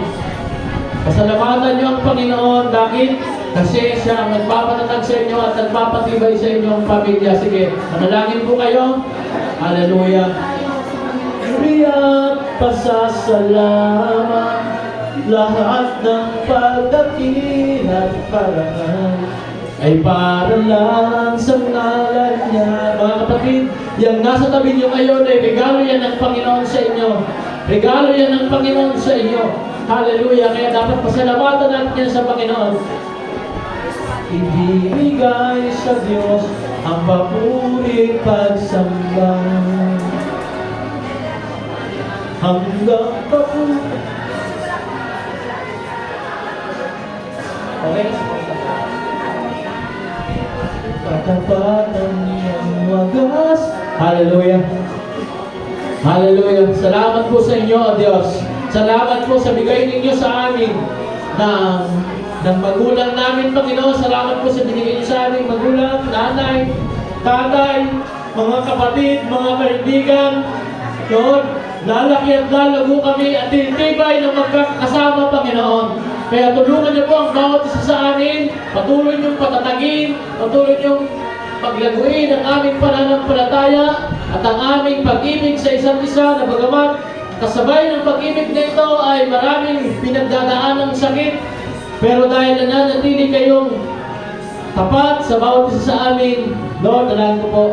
Pasalamatan nyo ang Panginoon. Bakit? Kasi siya ang nagpapatatag sa inyo at nagpapatibay sa inyong pamilya. Sige, manalangin po kayo. Hallelujah. Riyak pasasalamat, lahat ng pagdakil at parangal ay para lang sa ngalan niya. Mga kapatid, yung nasa tabi niyo ngayon ay regalo yan ng Panginoon sa inyo. Regalo yan ng Panginoon sa inyo. Hallelujah. Kaya dapat pasalamatan natin yan sa Panginoon. Ibibigay sa Diyos ang papuri pagsamba. Hanggang papuri. Okay? Katapatan niyang wagas. Hallelujah. Hallelujah. Salamat po sa inyo, O Diyos. Salamat po sa bigay ninyo sa amin ng magulang namin, Panginoon. Salamat po sa binigay niyo sa aming magulang, nanay, tatay, mga kapatid, mga kaibigan. Lord, lalaki at lalago kami at titibay ng magkakasama, Panginoon. Kaya tulungan niyo po ang bawat isa sa amin. Patuloy niyong patatagin, patuloy niyong paglaguin ang aming pananampalataya at ang aming pag-ibig sa isa't isa na bagamat kasabay ng pag-ibig na ito ay maraming pinagdadaan ng sakit. Pero dahil nananatili kayong tapat sa bawat isa sa amin, Lord, dalangin ko po,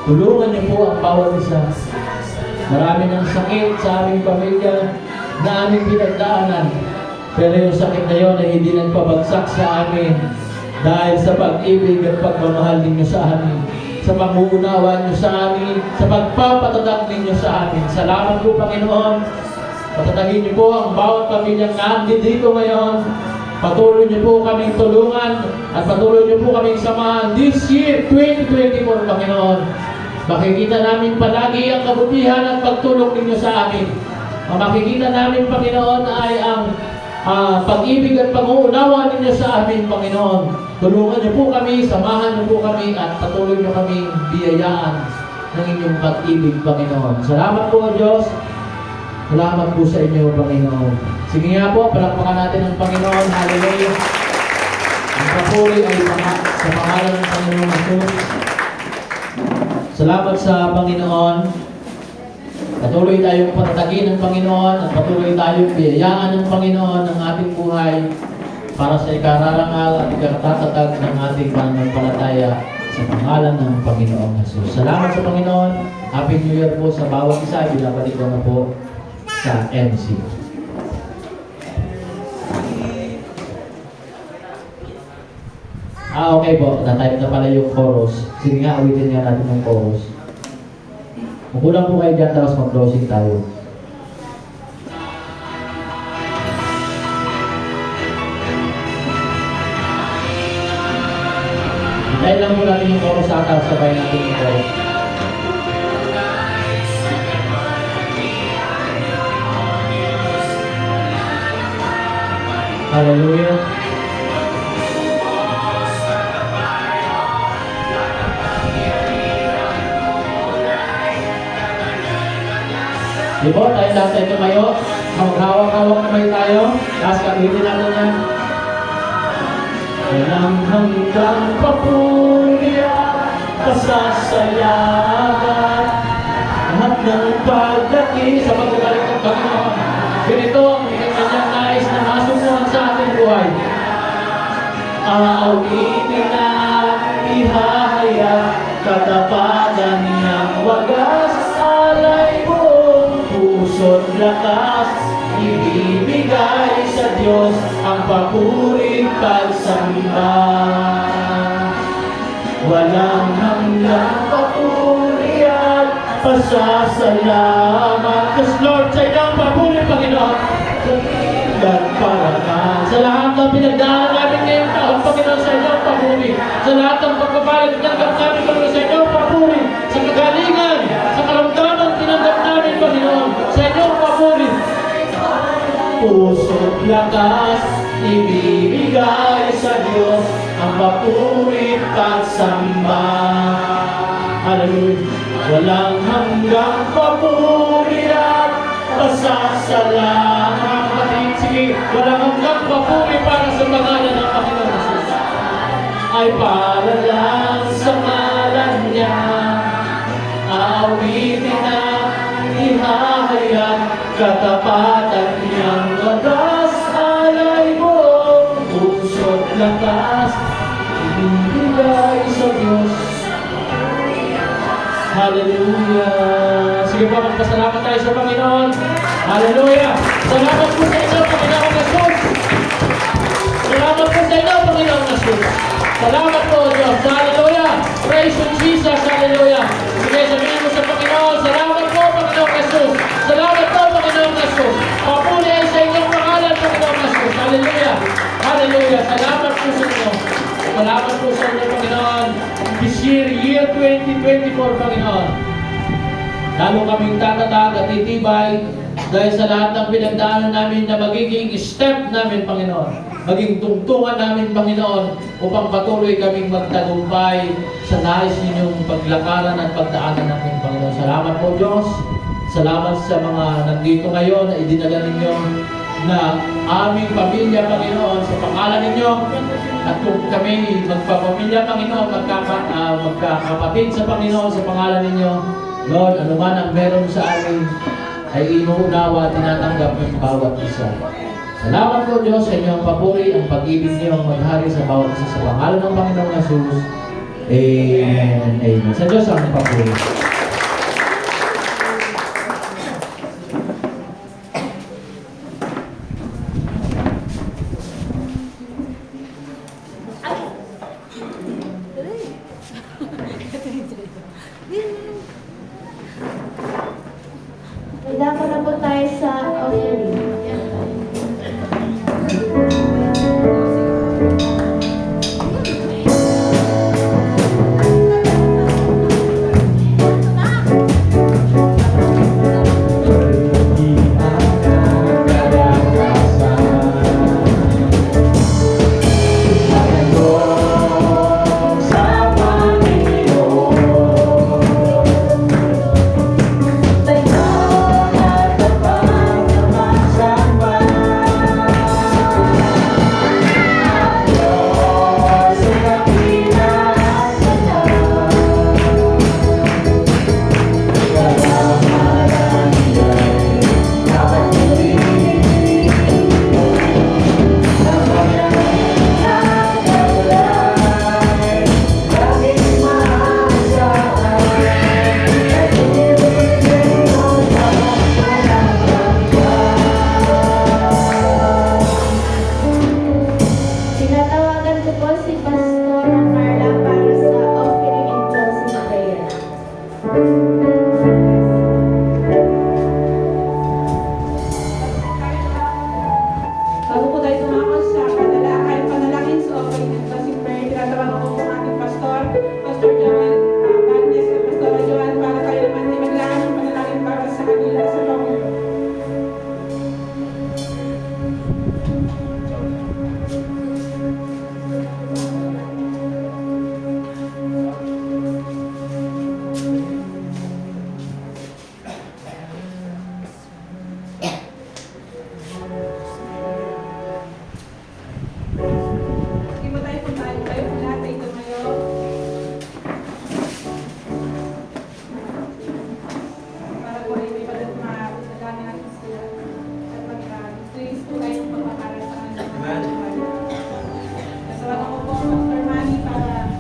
tulungan niyo po ang bawat isa. Marami ng sakit sa aming pamilya na aming pinagdaanan. Pero yung sakit na yun ay hindi nagpabagsak sa amin dahil sa pag-ibig at pagmamahal ninyo sa amin, sa panguunawa niyo sa amin, sa pagpapatatag ninyo sa amin. Salamat po, Panginoon. Patatagin niyo po ang bawat pamilyang nandito ngayon. Patuloy niyo po kaming tulungan at patuloy niyo po kaming samahan this year, 2024, Panginoon. Makikita namin palagi ang kabutihan at pagtulong ninyo sa amin. Ang makikita namin, Panginoon, ay ang pag-ibig at pag-uunawa ninyo sa amin, Panginoon. Tulungan niyo po kami, samahan niyo po kami at patuloy niyo kaming biyayaan ng inyong pag-ibig, Panginoon. Salamat po, Diyos. Salamat po sa inyo, Panginoon. Sige nga po, palakpakan natin ang Panginoon. Hallelujah. Ang papuri ay sa pangalan ng Panginoon Jesus. Salamat sa Panginoon. Patuloy tayong patatagin ng Panginoon at patuloy tayong biyayaan ng Panginoon ng ating buhay para sa ikararangal at ikatatatag ng ating pananampalataya sa pangalan ng Panginoong Jesus. Salamat sa Panginoon. Happy New Year po sa bawat isa. Binabalik ko na po sa MC. Okay po. Na-type na pala yung chorus. Sige nga, awitin nga natin yung chorus. Magulang po kayo dyan, tapos mag-closing tayo. Dahil lang po natin yung chorus sa atas, sabay natin yung chorus. Hallelujah. Di ba? Tayo lahat tayo tumayo. Maghawak-hawak kamay tayo. Tapos kapitin natin yan. Walang hanggang papulya, pasasayagan, lahat ng pagdaki sa pagbabalik ng Panginoon. Ganito ang kanyang nais na masunuhan sa ating buhay. Aawitin na ihahayag, katapanan niyang wagas, alay buong puso't lakas, ibibigay sa Diyos ang papuring pagsamba. Walang hanggang papuri at pasasalamat. Because Lord, sa iyong papuri, Panginoon, at paraman. Sa lahat ng pinagdaan namin ngayong taon, Panginoon, sa iyong papuri. Sa lahat ng pagpapalit tinanggap namin, Panginoon, sa iyong papuri. Sa kagalingan, sa karamdaman tinanggap namin, Panginoon, sa iyong papuri. Puso't lakas, ibibigay sa Diyos ang papuri at samba. Hallelujah. Walang hanggang papuri at pasasalamat. Sige, walang hanggang papuri para sa pangalan ng Panginoon Jesus. Ay para lang sa ngalan niya, aawitin na ihahayag, katapatan niyang wagas, alay mo, puso't lakas, ibibigay sa Diyos. Hallelujah. Sige po, magpasalamat tayo sa Panginoon. Hallelujah. Salamat po sa inyo, Panginoon Jesus. Salamat po sa inyo, Panginoon Jesus. Salamat po, Diyos. Hallelujah. Praise you, Jesus. Hallelujah. Sige, sabihin mo sa Panginoon, salamat po, Panginoon Jesus. Salamat po, Panginoon Jesus. Papuli ay sa inyong pangalan, Panginoon Jesus. Hallelujah. Hallelujah. Salamat po sa inyo. Salamat po sa inyo, Panginoon. This year 2024, Panginoon. Lalo kaming tatatag at titibay dahil sa lahat ng pinagdaanan namin na magiging step namin, Panginoon. Maging tungtungan namin, Panginoon, upang patuloy kaming magtagumpay sa nais ninyong paglakaran at pagdaanan namin, Panginoon. Salamat po, Diyos. Salamat sa mga nandito ngayon na idinala ninyo na aming pamilya, Panginoon, sa pangalan ninyo. At kung kami magpapamilya, Panginoon, magkakapatid sa Panginoon sa pangalan ninyo, Lord, ano man ang meron sa amin ay inuunawa at tinatanggap ng bawat isa. Salamat po, Diyos, sa inyong papuri, ang pag-ibig niyo ang maghari sa bawat isa sa pangalan ng Panginoong Jesus. Amen. Amen. Sa Diyos ang papuri. Dapat na po tayo sa offering. tayo tumakot sa panalangin sa open and closing prayer. Tinatawagan ko po ang ating pastor, Pastor Joan Bagnes at Pastor Joan, para tayo naman ay maglaan ng panalangin para sa kanila sa Panginoon. Hindi mo tayo puntahan kayo kung lahat ay tumayo. Para po ay may madalangin natin sila. At mag-please po tayo ng pagmamahal sa kanila. Nasawagan ko po ang Pastor Manny para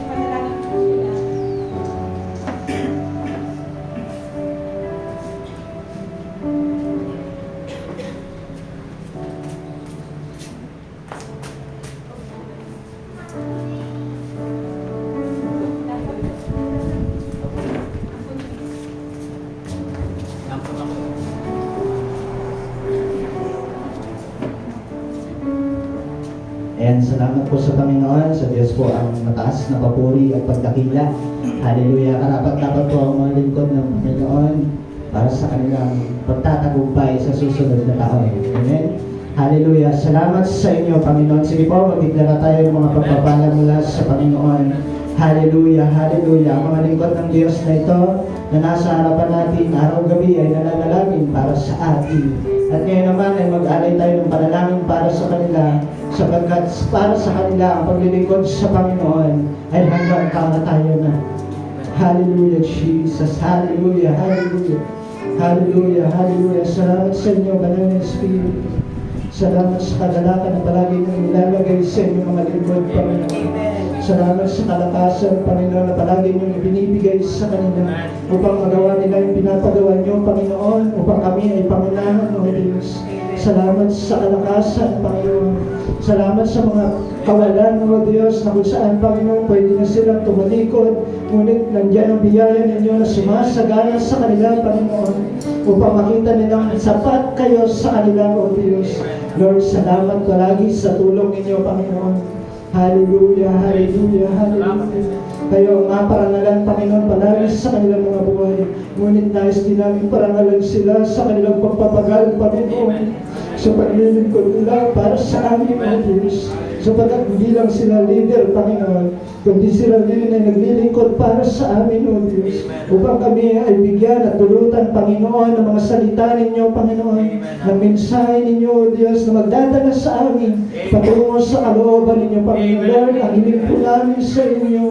ipanalangin po sila. And salamat po sa Panginoon, sa Diyos po ang mataas na papuri at pagdakila. Hallelujah. Karapat-dapat po ang mga lingkod ng Panginoon para sa kanilang pagtatagumpay sa susunod na taon. Amen. Hallelujah. Salamat sa inyo, Panginoon. Sige po, magdeklara tayo ng mga pagpapala mula sa Panginoon. Hallelujah. Hallelujah. Ang mga lingkod ng Diyos na ito na nasa harapan natin araw-gabi ay nananalangin para sa atin. At ngayon naman ay mag-alay tayo ng panalangin para sa kanila, sapagkat para sa kanila ang paglilingkod sa Panginoon ay hanggang kamatayan na. Hallelujah, Jesus. Hallelujah, hallelujah. Hallelujah, hallelujah. Salamat sa inyo, Banal na Espiritu. Salamat sa kagalakan na palagi nang nilalagay sa inyo mga lingkod, Panginoon. Salamat sa kalakasan, Panginoon, na palagi niyong ibinibigay sa kanila upang magawa nila yung pinapagawa niyo, Panginoon, upang kami ay pangunahan, O Diyos. Salamat sa kalakasan, Panginoon. Salamat sa mga kawalan, O Diyos, na kung saan, Panginoon, pwede na silang tumalikod, ngunit nandiyan ang biyaya ninyo na sumasagana sa kanila, Panginoon, upang makita nilang sapat kayo sa kanila, O Diyos. Lord, salamat palagi sa tulong ninyo, Panginoon. Hallelujah, hallelujah, hallelujah. Kayo ang maparangalan, Panginoon, palagi sa kanilang mga buhay. Ngunit nais din namin parangalan sila sa kanilang pagpapagal, Panginoon, sa paglilingkod nila para sa amin, O Diyos. Sapagkat hindi lang sila leader, Panginoon, kundi sila din ay naglilingkod para sa amin, O Diyos. Upang kami ay bigyan at tulutan, Panginoon, ng mga salita ninyo, Panginoon, ng mensahe ninyo, O Diyos, na magdadala sa amin patungo sa kalooban ninyo, Panginoon. Lord, ang hiling po namin sa inyo,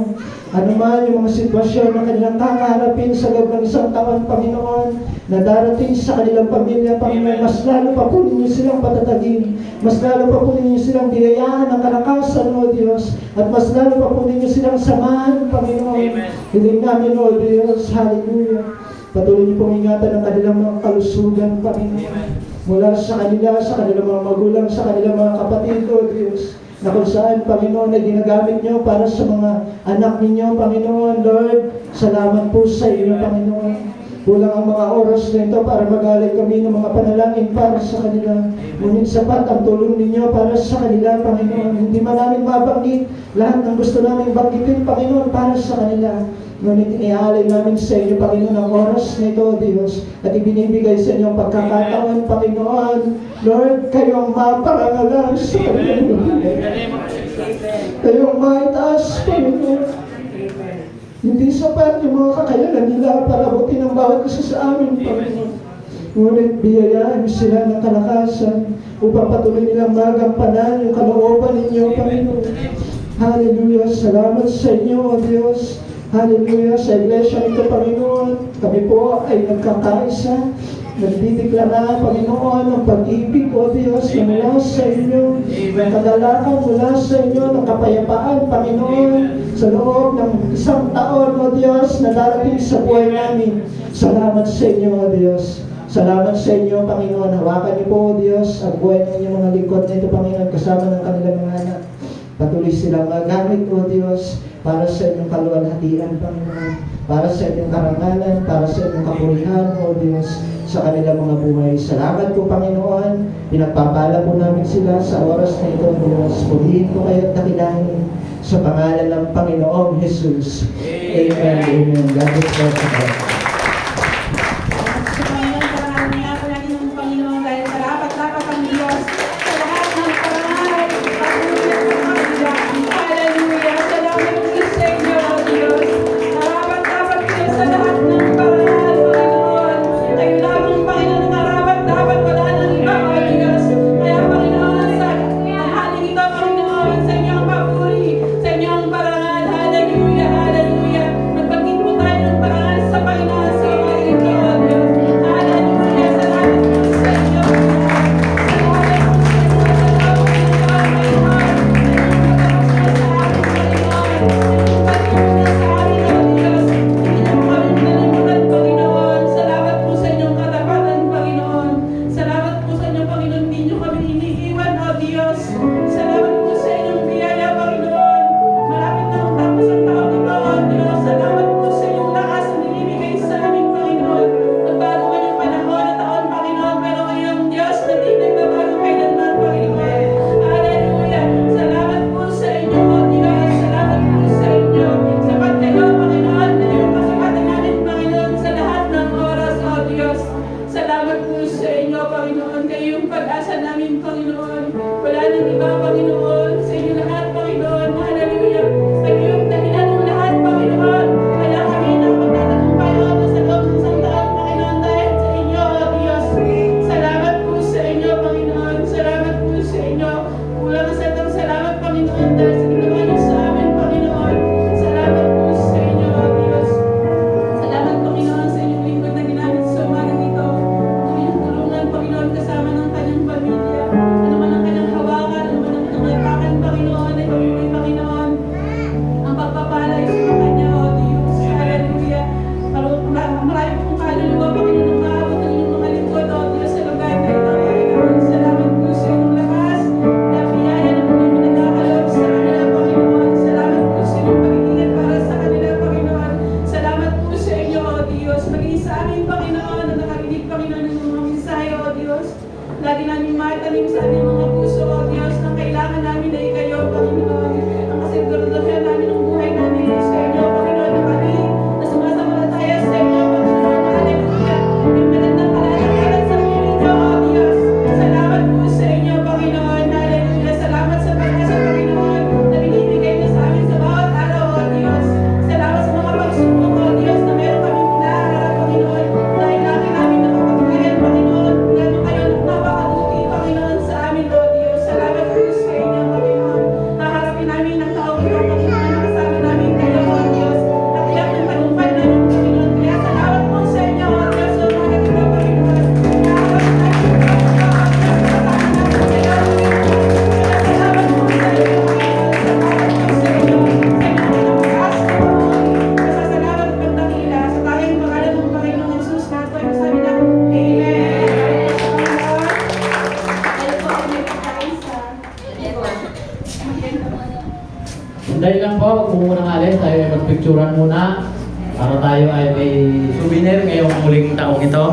ano man yung mga sitwasyon na kanilang kakaharapin sa loob ng isang taon, Panginoon, na darating sa kanilang pamilya, Panginoon, mas lalo pa po ninyo silang patatagin, mas lalo pa po ninyo silang biyayaan ng kalakasan, O Diyos, at mas lalo pa po ninyo silang samahan, Panginoon. Hiling namin, O Diyos, hallelujah. Patuloy niyo pong ingatan ang kanilang mga kalusugan, Panginoon, mula sa kanila, sa kanilang mga magulang, sa kanilang mga kapatid, O Diyos, na kung saan, Panginoon, ay ginagamit niyo para sa mga anak ninyo, Panginoon. Lord, salamat po sa inyo, Panginoon. Kulang ang mga oras na ito para magaling kami ng mga panalangin para sa kanila. Ngunit sapat ang tulong ninyo para sa kanila, Panginoon. Hindi man namin mabanggit lahat ng gusto namin banggitin, Panginoon, para sa kanila. Ngunit iniaalay namin sa inyo, Panginoon, ang oras na ito, Diyos, at ibinibigay sa inyo ang pagkakataon, Panginoon. Lord, kayo ang maparangalan sa kanilang kayo ang maitaas, Panginoon. Hindi sapat yung mga kakayanan nila para abutin ang bawat isa sa amin, Panginoon. Ngunit biyayaan sila ng kalakasan upang patuloy nilang magampanan yung kalooban ninyo, Panginoon. Hallelujah. Salamat sa inyo, O Diyos. Hallelujah. Sa iglesia nito, Panginoon, kami po ay nagkakaisa. Nagdideklara, Panginoon, ng pag-ibig, O Diyos, na mula sa inyo, ng kagalakan mula sa inyo, ng kapayapaan, Panginoon, sa loob ng isang taon, O Diyos, na darating sa buhay namin. Salamat sa inyo, O Diyos. Salamat sa inyo, Panginoon. Hawakan niyo po, O Diyos, ang buhay ng inyong mga lingkod na ito, Panginoon, kasama ng kanilang mga anak. Patuloy silang magamit, O Diyos, para sa inyong kaluwalhatian, Panginoon, para sa inyong karangalan, para sa inyong kapurihan, O Diyos. sa kanilang mga buhay. Salamat po, Panginoon. Pinagpapala po namin sila sa oras na ito, Diyos. Purihin po kayo at dakilahin sa pangalan ng Panginoong Jesus. Amen. Amen. God bless you. Sa Panginoon, parahan niya po natin ng Panginoon dahil dapat ang Diyos sa lahat ng parangal. Patuloy po kanila. Hallelujah. Salamat po sa inyo, O Diyos. Dapat kayo sa lahat ng parangal, Panginoon. Kayo lamang, Panginoon, dapat wala nang iba, O Diyos. Kaya, Panginoon, sa haling ito, Panginoon, sa inyong papuri, sa inyong parangal. Hallelujah. Hallelujah. Magpagin po tayo ng parangal sa Panginoon sa mga ito, O Diyos. Hallelujah. Salamat po sa inyo. Salamat po sa inyong katapatan, Panginoon. Salamat po sa inyong Panginoon, hindi niyo kami iniiwan, O Diyos. Salamat po sa inyong biyaya, Panginoon. Malapit na ang tapos ang taon ito, O Diyos. Salamat po sa inyong lakas na binibigay sa amin, Panginoon. Nagbago man yung panahon at taon, Panginoon, pero ngayong Diyos na di nagbabago kailanman, Panginoon. Hallelujah. Salamat po sa inyo, O Diyos. Salamat po sa inyo. Sapat kayo, Panginoon, na yung kasipatan namin, Panginoon, sa lahat ng oras, O Diyos. Salamat po sa inyo, Panginoon. Kayo yung pag-asa namin, Panginoon. Wala nang iba, Panginoon. Sa inyo lahat, Panginoon. Hallelujah. Kayo yung dahilan ng lahat, Panginoon. Kaya kami nakapagtatagumpay, O Diyos, sa loob ng isang taon, Panginoon, dahil sa inyo, O Diyos. Salamat po sa inyo, Panginoon. Salamat po sa inyo. Kulang sa itong salamat, Panginoon, dahil sa ginawa niyo sa amin, Panginoon. Salamat po sa inyo, O Diyos. Salamat, Panginoon, sa inyong lingkod na ginamit sa umagang ito. Ang inyong tulungan, Panginoon, kasama ng kanyang pamilya. Ano man ang kanyang hawakan, ano man ang kanyang ipakan, Panginoon, ay pamilya, Panginoon. Ang pagpapala ay sa kanya, O Diyos. Hallelujah. Marami pong kaluluwa, Panginoon, ang maabot ng inyong mga lingkod, O Diyos, sa lugar na ito, Panginoon. Salamat po sa inyong lakas. Na biyaya na mga pinagkakalob sa kanila, Panginoon. Salamat po sa inyong pag-iingat para sa kanila, Panginoon. Salamat po sa inyo, O Diyos. Maging sa amin, Panginoon, na nakarinig, Panginoon, ng mga mensahe, O Diyos. Lagi namin matanim sa aming mga puso, O Diyos, na kailangan namin ay kayo, Panginoon. Ang kasiguraduhan namin ng buhay namin sa inyo, Panginoon, na kami na sumasampalataya sa inyo, Panginoon. Hallelujah. Yung magandang kalagayan sa Panginoon, O Diyos. Salamat po sa inyo, Panginoon. Hallelujah. Salamat sa pag-asa, Panginoon, na binibigay niyo sa amin sa bawat araw, O Diyos. Salamat sa mga pagsubok, O Diyos, na meron kami hinaharap, Panginoon. Dahil lagi namin napapatunayan, Panginoon, kung gano'n kayo napakabuti, Panginoon, sa amin, O Diyos. Salamat po sa inyo, Panginoon. Haharapin namin ang taong ito, Panginoon, na kasama namin kayo, O Diyos. At iyak ng tagumpay namin, Panginoon. Kaya salamat po sa inyo, O Diyos, sa mga ito, Panginoon. Haharapin namin ang taong ito, O Diyos. Kasama namin kayo, O Diyos. Salamat po sa inyo, Panginoon. Salamat po sa inyo. Sa inyong pinapakaas, Panginoon. Pasasalamat at pagdakila sa tanging pangalan ng Panginoong Jesus. Lahat po ay masabi na, Amen. Tayo po ay may pagkain sa Sandali lang po, huwag po munang alis. Tayo ay magpicturan muna para tayo ay may souvenir ngayong muling taong ito.